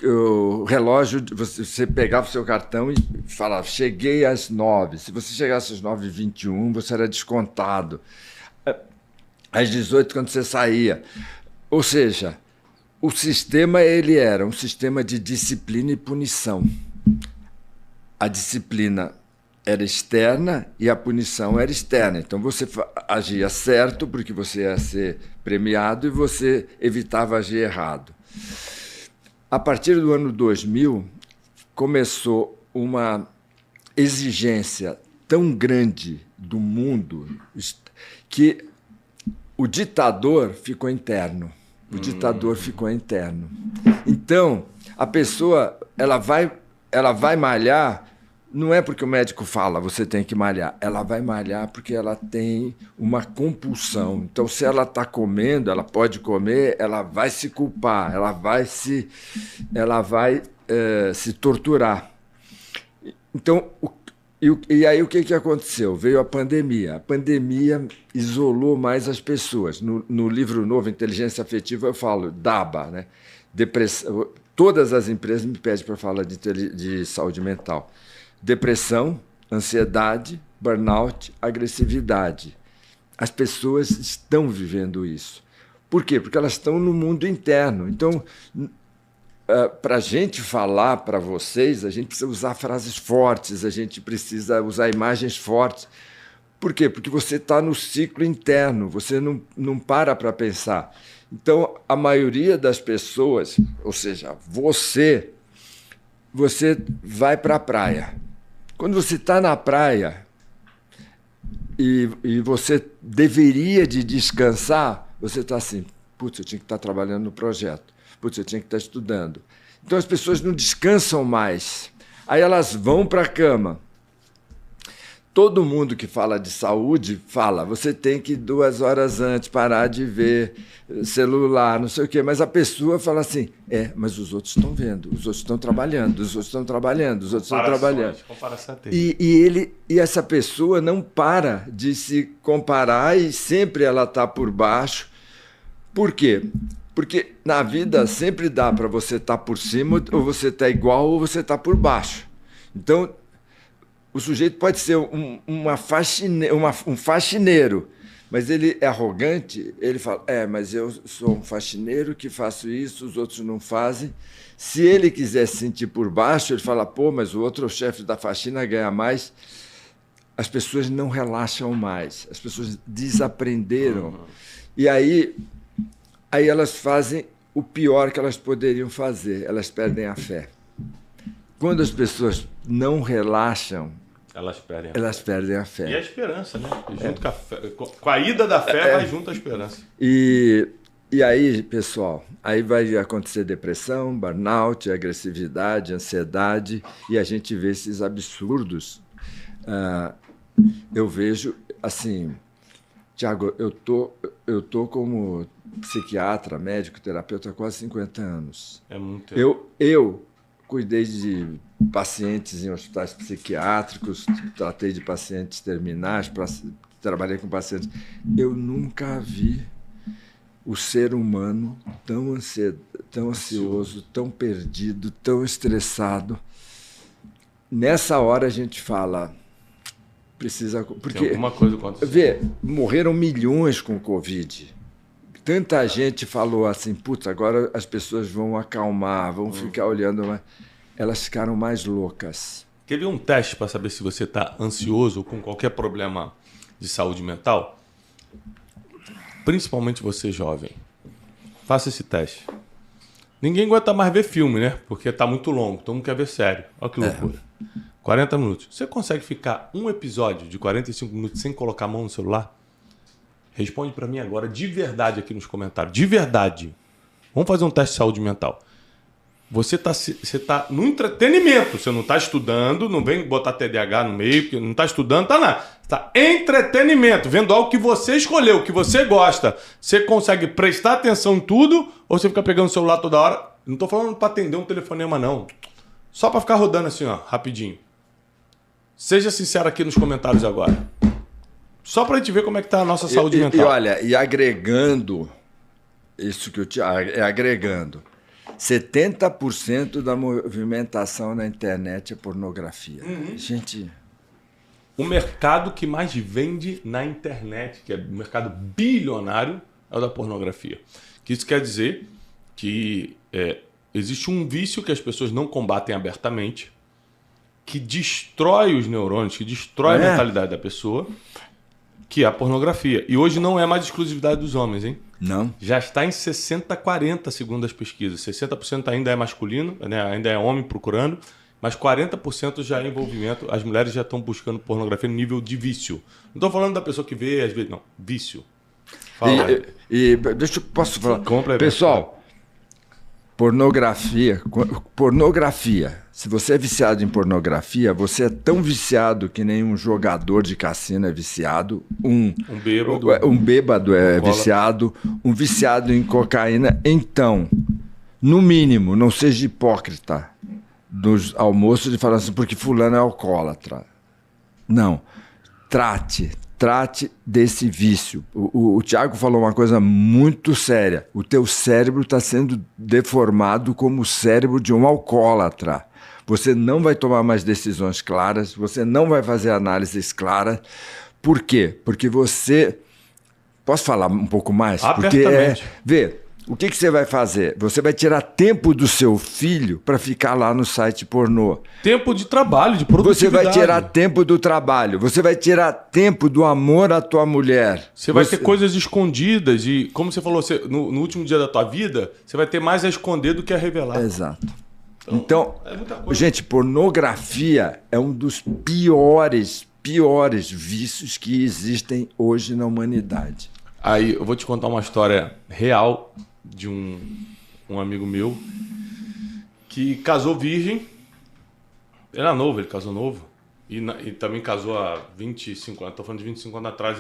S1: O relógio, você pegava o seu cartão e falava, cheguei às 9. Se você chegasse às 9h21, você era descontado. Às 18, quando você saía. Ou seja, o sistema ele era um sistema de disciplina e punição. A disciplina era externa e a punição era externa. Então você agia certo porque você ia ser premiado e você evitava agir errado. A partir do ano 2000, começou uma exigência tão grande do mundo que o ditador ficou interno. O ditador ficou interno. Então, a pessoa ela vai malhar, não é porque o médico fala, você tem que malhar. Ela vai malhar porque ela tem uma compulsão. Então, se ela está comendo, ela pode comer, ela vai se culpar, ela vai se torturar. Então, e aí o que aconteceu? Veio a pandemia. A pandemia isolou mais as pessoas. No livro novo, Inteligência Afetiva, eu falo DABA, né? Depressão. Todas as empresas me pedem para falar de saúde mental. Depressão, ansiedade, burnout, agressividade. As pessoas estão vivendo isso. Por quê? Porque elas estão no mundo interno. Então, para a gente falar para vocês, a gente precisa usar frases fortes, a gente precisa usar imagens fortes. Por quê? Porque você está no ciclo interno, você não para pensar. Então, a maioria das pessoas, ou seja, você vai para a praia. Quando você está na praia e você deveria de descansar, você está assim, putz, eu tinha que estar trabalhando no projeto. Putz, eu tinha que estar estudando. Então as pessoas não descansam mais. Aí elas vão para a cama. Todo mundo que fala de saúde fala, você tem que 2 horas antes parar de ver celular, não sei o quê. Mas a pessoa fala assim, mas os outros estão vendo, os outros estão trabalhando, os outros estão trabalhando, os outros estão trabalhando. E essa pessoa não para de se comparar e sempre ela está por baixo. Por quê? Porque na vida sempre dá para você estar por cima, ou você está igual, ou você está por baixo. Então, o sujeito pode ser um faxineiro, mas ele é arrogante, ele fala, mas eu sou um faxineiro que faço isso, os outros não fazem. Se ele quiser se sentir por baixo, ele fala, mas o outro, o chefe da faxina, ganha mais. As pessoas não relaxam mais, as pessoas desaprenderam. E aí elas fazem o pior que elas poderiam fazer, elas perdem a fé. Quando as pessoas não relaxam, elas perdem a fé.
S2: E a esperança, né? Junto com a ida da fé, vai junto a esperança.
S1: E aí, pessoal, aí vai acontecer depressão, burnout, agressividade, ansiedade, e a gente vê esses absurdos. Eu vejo, assim, Tiago, eu tô como psiquiatra, médico, terapeuta há quase 50 anos.
S2: É muito tempo.
S1: Eu cuidei de pacientes em hospitais psiquiátricos, tratei de pacientes terminais, trabalhei com pacientes. Eu nunca vi o ser humano tão ansioso, tão perdido, tão estressado. Nessa hora a gente fala, precisa... Porque,
S2: tem alguma coisa acontecendo.
S1: Morreram milhões com o Covid. Tanta gente falou assim, putz, agora as pessoas vão acalmar, vão ficar olhando, mas elas ficaram mais loucas.
S2: Quer ver um teste para saber se você está ansioso ou com qualquer problema de saúde mental? Principalmente você jovem. Faça esse teste. Ninguém aguenta mais ver filme, né? Porque está muito longo, todo mundo quer ver sério. Olha que loucura. 40 minutos. Você consegue ficar um episódio de 45 minutos sem colocar a mão no celular? Responde para mim agora, de verdade, aqui nos comentários. De verdade. Vamos fazer um teste de saúde mental. Você tá no entretenimento. Você não está estudando, não vem botar TDAH no meio, porque não está estudando, tá nada. Está entretenimento, vendo algo que você escolheu, que você gosta. Você consegue prestar atenção em tudo ou você fica pegando o celular toda hora? Não estou falando para atender um telefonema, não. Só para ficar rodando assim, ó, rapidinho. Seja sincero aqui nos comentários agora. Só para a gente ver como é que está a nossa saúde mental.
S1: E olha, e agregando, isso que eu te agregando, 70% da movimentação na internet é pornografia. Gente...
S2: O mercado que mais vende na internet, que é o mercado bilionário, é o da pornografia. Que isso quer dizer que existe um vício que as pessoas não combatem abertamente, que destrói os neurônios, que destrói a mentalidade da pessoa, que é a pornografia. E hoje não é mais exclusividade dos homens, hein?
S1: Não.
S2: Já está em 60-40, segundo as pesquisas. 60% ainda é masculino, né? Ainda é homem procurando, mas 40% já é envolvimento. As mulheres já estão buscando pornografia no nível de vício. Não estou falando da pessoa que vê, às vezes, não. Vício. Fala,
S1: posso falar?
S2: Compra aí,
S1: Pessoal, pornografia. Se você é viciado em pornografia, você é tão viciado que nem um jogador de cassino é viciado, um bêbado é viciado, um viciado em cocaína. Então, no mínimo, não seja hipócrita dos almoços de falar assim, porque fulano é alcoólatra. Não. Trate desse vício. O Tiago falou uma coisa muito séria. O teu cérebro está sendo deformado como o cérebro de um alcoólatra. Você não vai tomar mais decisões claras, você não vai fazer análises claras. Por quê? Porque você... Posso falar um pouco mais?
S2: Abertamente.
S1: Vê, o que você vai fazer? Você vai tirar tempo do seu filho para ficar lá no site pornô.
S2: Tempo de trabalho, de produtividade.
S1: Você vai tirar tempo do trabalho. Você vai tirar tempo do amor à tua mulher.
S2: Você vai ter coisas escondidas e, como você falou, no último dia da tua vida, você vai ter mais a esconder do que a revelar.
S1: Exato. Então, gente, pornografia é um dos piores vícios que existem hoje na humanidade.
S2: Aí, eu vou te contar uma história real de um amigo meu que casou virgem. Ele era novo, ele casou novo. E também casou há 25 anos. Estou falando de 25 anos atrás,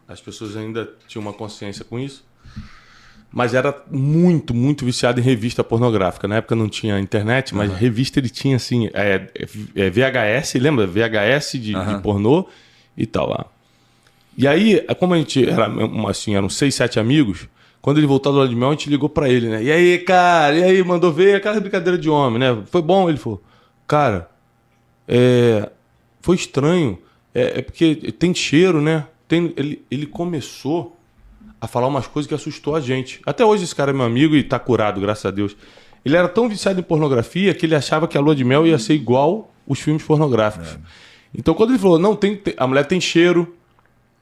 S2: as pessoas ainda tinham uma consciência com isso. Mas era muito, muito viciado em revista pornográfica. Na época não tinha internet, mas revista ele tinha assim, VHS, lembra? VHS de pornô e tal lá. E aí, como a gente era assim, eram 6, 7 amigos, quando ele voltou do lado de mel, a gente ligou pra ele, né? E aí, cara, mandou ver aquela brincadeira de homem, né? Foi bom? Ele falou, cara, foi estranho, porque tem cheiro, né? Ele começou a falar umas coisas que assustou a gente. Até hoje esse cara é meu amigo e tá curado, graças a Deus. Ele era tão viciado em pornografia que ele achava que a lua de mel ia ser igual os filmes pornográficos. Então quando ele falou, não, a mulher tem cheiro,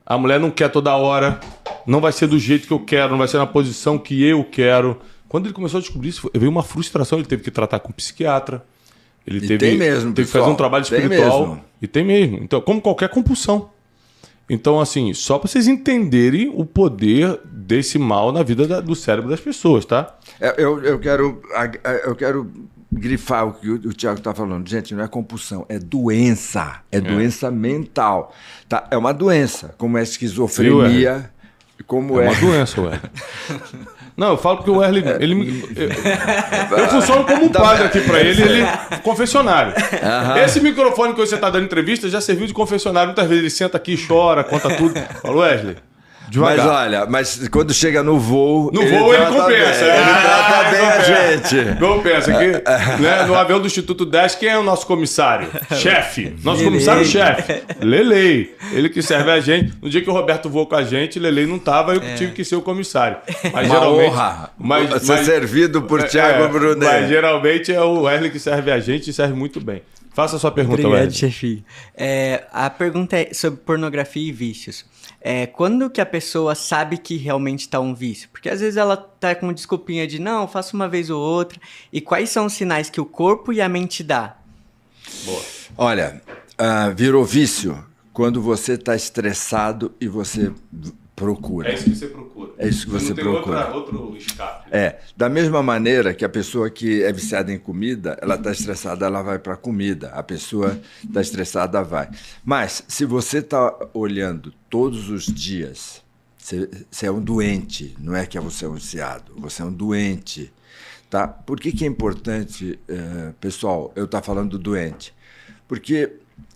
S2: a mulher não quer toda hora, não vai ser do jeito que eu quero, não vai ser na posição que eu quero. Quando ele começou a descobrir isso, veio uma frustração, ele teve que tratar com um psiquiatra. Ele teve que fazer um trabalho espiritual. E tem mesmo. Então, como qualquer compulsão. Então, assim, só para vocês entenderem o poder desse mal na vida do cérebro das pessoas, tá?
S1: Eu quero grifar o que o Tiago está falando. Gente, não é compulsão, é doença. É doença mental. Tá? É uma doença, como é esquizofrenia. Como
S2: é uma doença, ué. Não, eu falo porque o Wesley... Eu funciono como um padre aqui pra ele confessionário. Esse microfone que você tá dando entrevista já serviu de confessionário. Muitas vezes ele senta aqui, chora, conta tudo. Fala, Wesley, devagar.
S1: Mas olha, quando chega no voo...
S2: No voo ele compensa.
S1: Ele trata bem a gente.
S2: Compensa. Aqui, né, no avião do Instituto 10, quem é o nosso comissário? Chefe. Nosso comissário-chefe. Lelei. Ele que serve a gente. No dia que o Roberto voou com a gente, Lelei não tava, eu tive que ser o comissário. Mas
S1: uma
S2: geralmente...
S1: honra ser servido por Thiago Brunet.
S2: Mas geralmente é o Wesley que serve a gente e serve muito bem. Faça a sua pergunta, Wesley.
S3: Obrigado, chefe. A pergunta é sobre pornografia e vícios. Quando que a pessoa sabe que realmente está um vício? Porque às vezes ela tá com desculpinha de não, faço uma vez ou outra. E quais são os sinais que o corpo e a mente dá?
S2: Boa.
S1: Olha, virou vício quando você está estressado e você procura.
S2: É isso que você procura.
S1: É isso que você procura.
S2: Outro escape.
S1: Da mesma maneira que a pessoa que é viciada em comida, ela está estressada, ela vai para a comida. A pessoa está estressada, vai. Mas se você está olhando todos os dias, você é um doente. Não é que você é um viciado. Você é um doente. Tá? Por que é importante, pessoal, eu estar falando do doente? Porque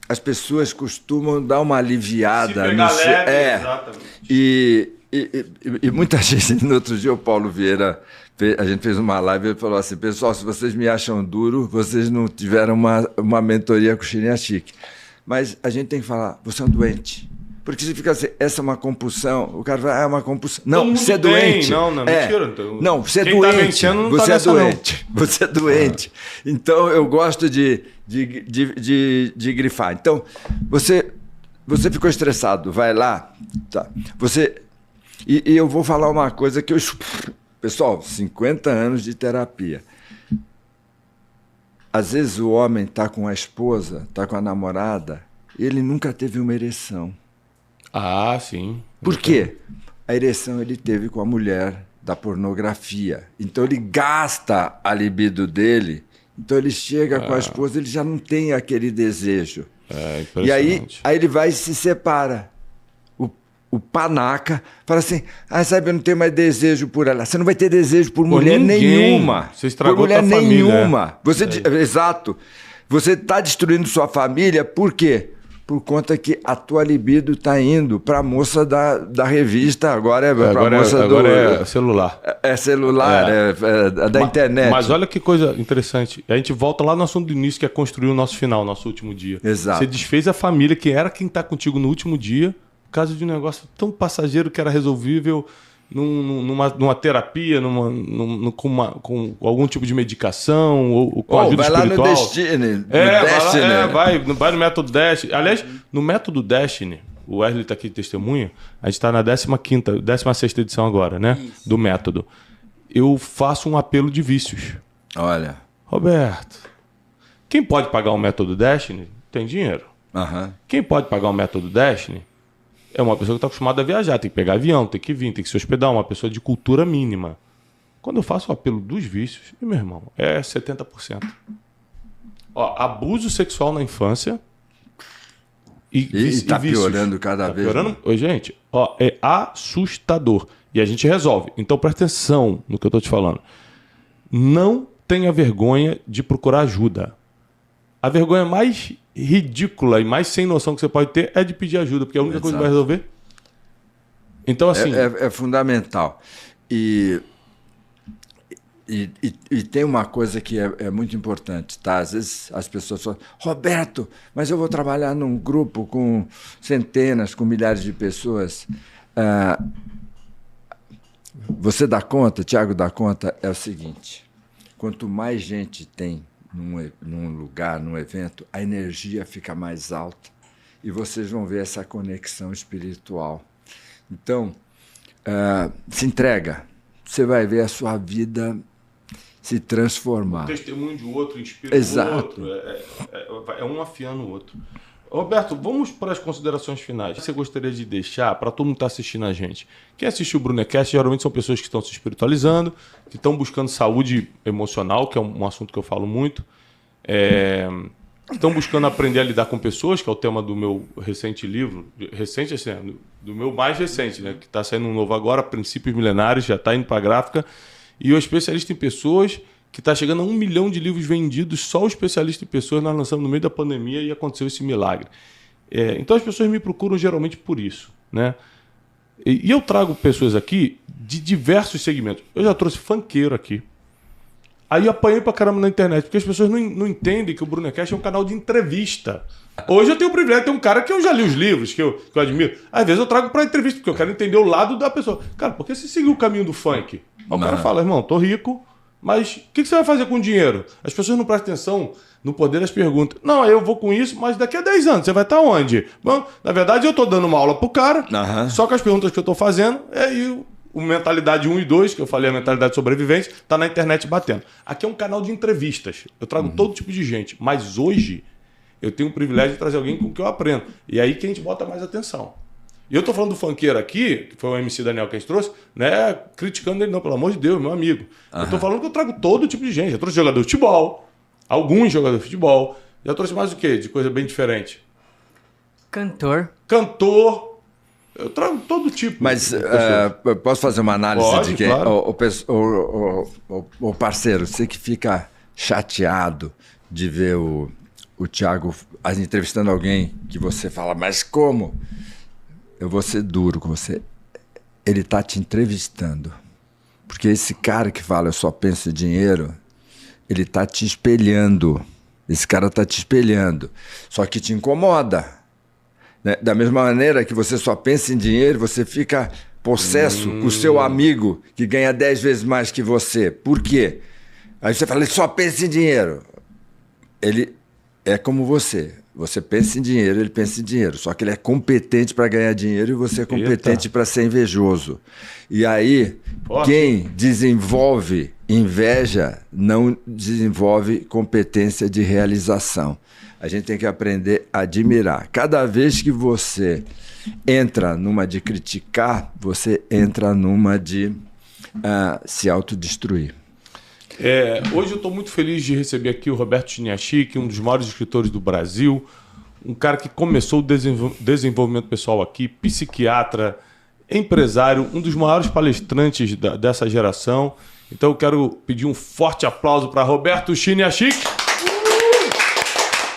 S1: as pessoas costumam dar uma aliviada.
S2: Exatamente.
S1: E muita gente, no outro dia o Paulo Vieira, a gente fez uma live e ele falou assim, pessoal, se vocês me acham duro, vocês não tiveram uma mentoria com o Chirinha Chique. Mas a gente tem que falar, você é um doente. Porque se fica assim, essa é uma compulsão, o cara fala, é uma compulsão. Não, você é
S2: tem.
S1: doente.
S2: Não, mentira. Então,
S1: não, você é
S2: quem
S1: doente.
S2: Tá vencendo não
S1: você
S2: tá
S1: é
S2: nessa,
S1: doente.
S2: não.
S1: Você é doente. Então, eu gosto de grifar. Então, você ficou estressado, vai lá. Tá. E eu vou falar uma coisa que eu... Pessoal, 50 anos de terapia. Às vezes o homem está com a esposa, está com a namorada, e ele nunca teve uma ereção.
S2: Ah, sim.
S1: Por quê? A ereção ele teve com a mulher da pornografia. Então ele gasta a libido dele, então ele chega com a esposa, ele já não tem aquele desejo.
S2: É
S1: e aí
S2: impressionante.
S1: ele vai e se separa. O panaca fala assim, sabe, eu não tenho mais desejo por ela. Você não vai ter desejo por mulher nenhuma.
S2: Você estragou
S1: por mulher
S2: tua
S1: nenhuma.
S2: família.
S1: Exato. Você está destruindo sua família, por quê? Por conta que a tua libido está indo para a moça da revista, agora é para a moça
S2: agora é celular.
S1: É celular, é da internet.
S2: Mas olha que coisa interessante. A gente volta lá no assunto do início, que é construir o nosso final, nosso último dia.
S1: Exato.
S2: Você desfez a família, que era quem está contigo no último dia, por causa de um negócio tão passageiro que era resolvível numa terapia, com algum tipo de medicação, ou com ajuda espiritual.
S1: Vai lá no Destiny.
S2: Vai no método Destiny. Aliás, no método Destiny, o Wesley está aqui de testemunha, a gente está na 16ª edição agora, né? Isso. Do método. Eu faço um apelo de vícios.
S1: Olha.
S2: Roberto, quem pode pagar o método Destiny tem dinheiro.
S1: Uhum.
S2: Quem pode pagar o método Destiny é uma pessoa que está acostumada a viajar, tem que pegar avião, tem que vir, tem que se hospedar, uma pessoa de cultura mínima. Quando eu faço o apelo dos vícios, meu irmão, é 70%. Abuso sexual na infância e
S1: está piorando cada vez.
S2: Piorando? Oi, gente, é assustador. E a gente resolve. Então presta atenção no que eu estou te falando. Não tenha vergonha de procurar ajuda. A vergonha mais ridícula e mais sem noção que você pode ter é de pedir ajuda, porque é a única coisa que vai resolver. Então, assim...
S1: É fundamental. E tem uma coisa que é muito importante, tá? Às vezes as pessoas falam, Roberto, mas eu vou trabalhar num grupo com centenas, com milhares de pessoas. Você dá conta, Tiago dá conta, é o seguinte, quanto mais gente tem num lugar, num evento, a energia fica mais alta e vocês vão ver essa conexão espiritual. Então, se entrega, você vai ver a sua vida se transformar.
S2: O testemunho de outro inspira o outro, é um afiando o outro. Roberto, vamos para as considerações finais. Você gostaria de deixar para todo mundo que está assistindo a gente? Quem assistiu o Brunecast geralmente são pessoas que estão se espiritualizando, que estão buscando saúde emocional, que é um assunto que eu falo muito, estão buscando aprender a lidar com pessoas, que é o tema do meu recente livro, recente assim, do meu mais recente, né, que está saindo um novo agora, Princípios Milenares, já está indo para a gráfica, e o especialista em pessoas, que está chegando a 1 milhão de livros vendidos, só o especialista em pessoas nós lançamos no meio da pandemia e aconteceu esse milagre. Então as pessoas me procuram geralmente por isso, né? E eu trago pessoas aqui de diversos segmentos. Eu já trouxe funkeiro aqui. Aí eu apanhei pra caramba na internet, porque as pessoas não entendem que o Brunecast é um canal de entrevista. Hoje eu tenho o privilégio de ter um cara que eu já li os livros, que eu admiro. Às vezes eu trago pra entrevista, porque eu quero entender o lado da pessoa. Cara, por que você seguiu o caminho do funk? Aí o cara fala, irmão, tô rico, mas o que você vai fazer com o dinheiro? As pessoas não prestam atenção no poder das perguntas. Não, eu vou com isso, mas daqui a 10 anos você vai estar onde? Bom, na verdade, eu estou dando uma aula pro cara, só que as perguntas que eu estou fazendo o Mentalidade 1 e 2, que eu falei, a mentalidade de sobrevivência, está na internet batendo. Aqui é um canal de entrevistas. Eu trago todo tipo de gente, mas hoje eu tenho o privilégio de trazer alguém com quem eu aprendo. E aí que a gente bota mais atenção. E eu tô falando do funkeiro aqui, que foi o MC Daniel que a gente trouxe, né? Criticando ele, não, pelo amor de Deus, meu amigo. Eu tô falando que eu trago todo tipo de gente. Eu trouxe jogador de futebol, alguns jogadores de futebol. Já trouxe mais o quê? De coisa bem diferente.
S3: Cantor.
S2: Eu trago todo tipo.
S1: Mas posso fazer uma análise de quem? Claro. O parceiro, você que fica chateado de ver o Thiago entrevistando alguém que você fala, mas como? Eu vou ser duro com você. Ele está te entrevistando. Porque esse cara que fala, eu só penso em dinheiro, ele está te espelhando. Esse cara está te espelhando. Só que te incomoda. Né? Da mesma maneira que você só pensa em dinheiro, você fica possesso com o seu amigo que ganha 10 vezes mais que você. Por quê? Aí você fala, ele só pensa em dinheiro. Ele é como você. Você pensa em dinheiro, ele pensa em dinheiro. Só que ele é competente para ganhar dinheiro e você é competente para ser invejoso. E aí, quem desenvolve inveja não desenvolve competência de realização. A gente tem que aprender a admirar. Cada vez que você entra numa de criticar, você entra numa de se autodestruir.
S2: Hoje eu estou muito feliz de receber aqui o Roberto Chiniachik, um dos maiores escritores do Brasil, um cara que começou o desenvolvimento pessoal aqui, psiquiatra, empresário, um dos maiores palestrantes dessa geração. Então eu quero pedir um forte aplauso para Roberto Chiniachik.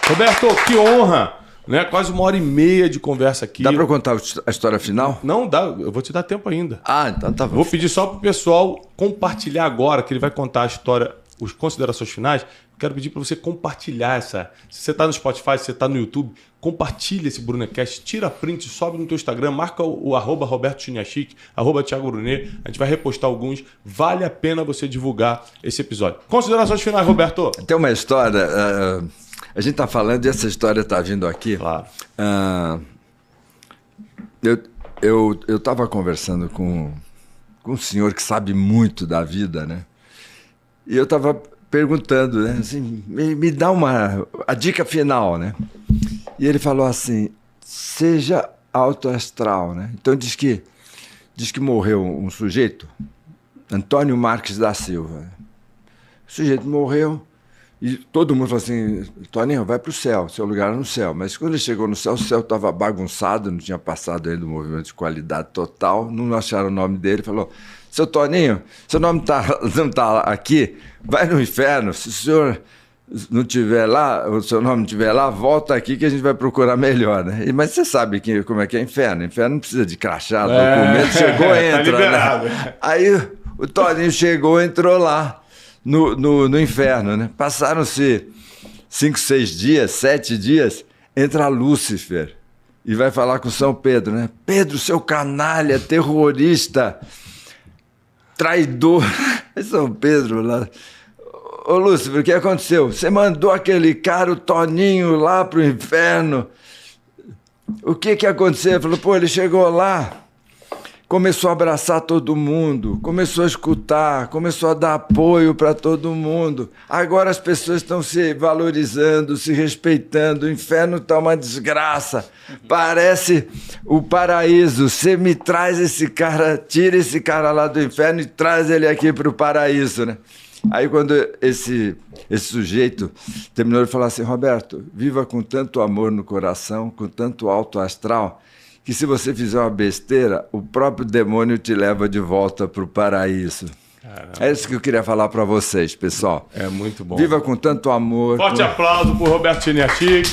S2: Roberto, que honra! Né? Quase 1h30 de conversa aqui.
S1: Dá para contar a história final?
S2: Não, dá. Eu vou te dar tempo ainda.
S1: Então tá bom.
S2: Vou pedir só para o pessoal compartilhar agora, que ele vai contar a história, as considerações finais. Quero pedir para você compartilhar essa. Se você está no Spotify, se você está no YouTube, compartilha esse Brunecast, tira print, sobe no teu Instagram, marca o @Roberto Chiniachik, @Thiago Brunet. A gente vai repostar alguns. Vale a pena você divulgar esse episódio. Considerações finais, Roberto.
S1: Tem uma história... A gente está falando e essa história está vindo aqui.
S2: Claro.
S1: Eu estava conversando com um senhor que sabe muito da vida, né? E eu estava perguntando, né? Assim, me dá a dica final, né? E ele falou assim, seja autoastral, né? Então diz que morreu um sujeito, Antônio Marques da Silva. O sujeito morreu. E todo mundo falou assim, Toninho, vai para o céu, seu lugar é no céu. Mas quando ele chegou no céu, o céu estava bagunçado, não tinha passado ainda o movimento de qualidade total, não acharam o nome dele, falou, seu Toninho, seu nome não está aqui, vai no inferno, se o senhor não estiver lá, o seu nome não estiver lá, volta aqui que a gente vai procurar melhor, né? Mas você sabe como é que é inferno, inferno não precisa de crachá, documento, chegou, entra, tá, né? Aí o Toninho chegou, entrou lá. No inferno, né? Passaram-se 5, 6 dias, 7 dias, entra Lúcifer e vai falar com São Pedro, né? Pedro, seu canalha, terrorista, traidor. São Pedro lá. Ô Lúcifer, o que aconteceu? Você mandou aquele cara, o Toninho, lá pro inferno. O que aconteceu? Ele falou, pô, ele chegou lá. Começou a abraçar todo mundo, começou a escutar, começou a dar apoio para todo mundo. Agora as pessoas estão se valorizando, se respeitando. O inferno está uma desgraça. Parece o paraíso. Você me traz esse cara, tira esse cara lá do inferno e traz ele aqui para o paraíso, né? Aí quando esse sujeito terminou de falar assim, Roberto, viva com tanto amor no coração, com tanto alto astral, que se você fizer uma besteira, o próprio demônio te leva de volta para o paraíso. Caramba. É isso que eu queria falar para vocês, pessoal.
S2: É muito bom.
S1: Viva com tanto amor.
S2: Forte aplauso para o Roberto Chiniachik.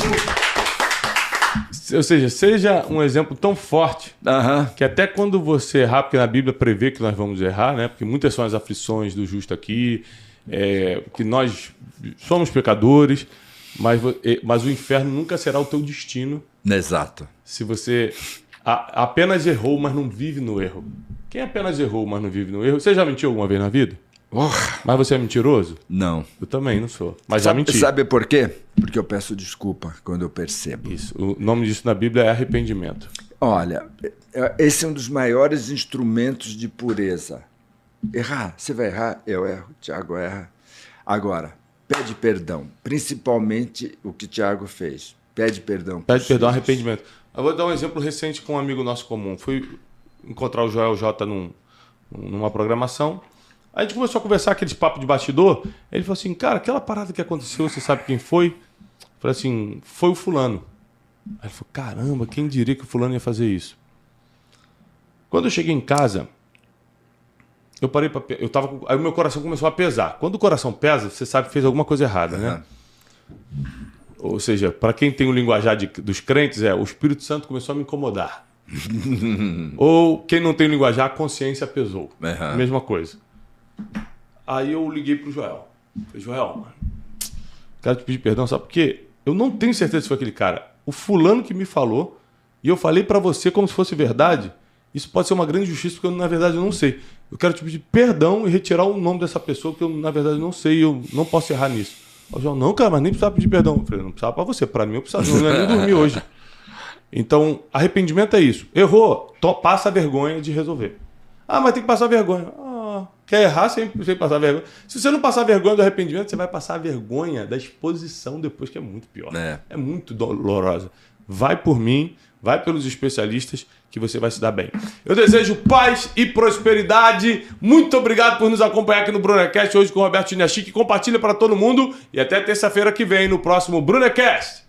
S2: Ou seja, seja um exemplo tão forte que até quando você errar, porque na Bíblia prevê que nós vamos errar, né? Porque muitas são as aflições do justo aqui, que nós somos pecadores, mas o inferno nunca será o teu destino.
S1: Exato.
S2: Se você apenas errou, mas não vive no erro. Quem apenas errou, mas não vive no erro? Você já mentiu alguma vez na vida? Mas você é mentiroso?
S1: Não.
S2: Eu também não sou. Mas já menti.
S1: Sabe por quê? Porque eu peço desculpa quando eu percebo.
S2: Isso. O nome disso na Bíblia é arrependimento.
S1: Olha, esse é um dos maiores instrumentos de pureza. Errar. Você vai errar? Eu erro. Thiago erra. Agora, pede perdão. Principalmente o que Thiago fez. Pede perdão.
S2: Pede perdão, arrependimento. Eu vou dar um exemplo recente com um amigo nosso comum. Fui encontrar o Joel J numa programação. Aí a gente começou a conversar aqueles papos de bastidor. Ele falou assim, cara, aquela parada que aconteceu, você sabe quem foi? Eu falei assim, foi o fulano. Aí ele falou, caramba, quem diria que o fulano ia fazer isso? Quando eu cheguei em casa, eu parei para... Aí o meu coração começou a pesar. Quando o coração pesa, você sabe que fez alguma coisa errada, né? Ou seja, para quem tem o linguajar dos crentes, o Espírito Santo começou a me incomodar. Ou quem não tem o linguajar, a consciência pesou. Mesma coisa. Aí eu liguei pro Joel. Falei, Joel, mano, quero te pedir perdão, sabe por quê? Eu não tenho certeza se foi aquele cara. O fulano que me falou e eu falei para você como se fosse verdade, isso pode ser uma grande justiça, porque eu, na verdade, eu não sei. Eu quero te pedir perdão e retirar o nome dessa pessoa, que eu, na verdade, não sei e eu não posso errar nisso. O João, não, cara, mas nem precisava pedir perdão. Eu falei, não precisava para você, para mim eu precisava, eu não ia nem dormir hoje. Então, arrependimento é isso. Errou, passa a vergonha de resolver. Ah, mas tem que passar vergonha. Quer errar sem passar vergonha? Se você não passar vergonha do arrependimento, você vai passar a vergonha da exposição depois, que é muito pior. É muito dolorosa. Vai por mim, vai pelos especialistas, que você vai se dar bem. Eu desejo paz e prosperidade. Muito obrigado por nos acompanhar aqui no Brunecast hoje com o Roberto Chiniachik. Compartilha para todo mundo e até terça-feira que vem no próximo Brunecast.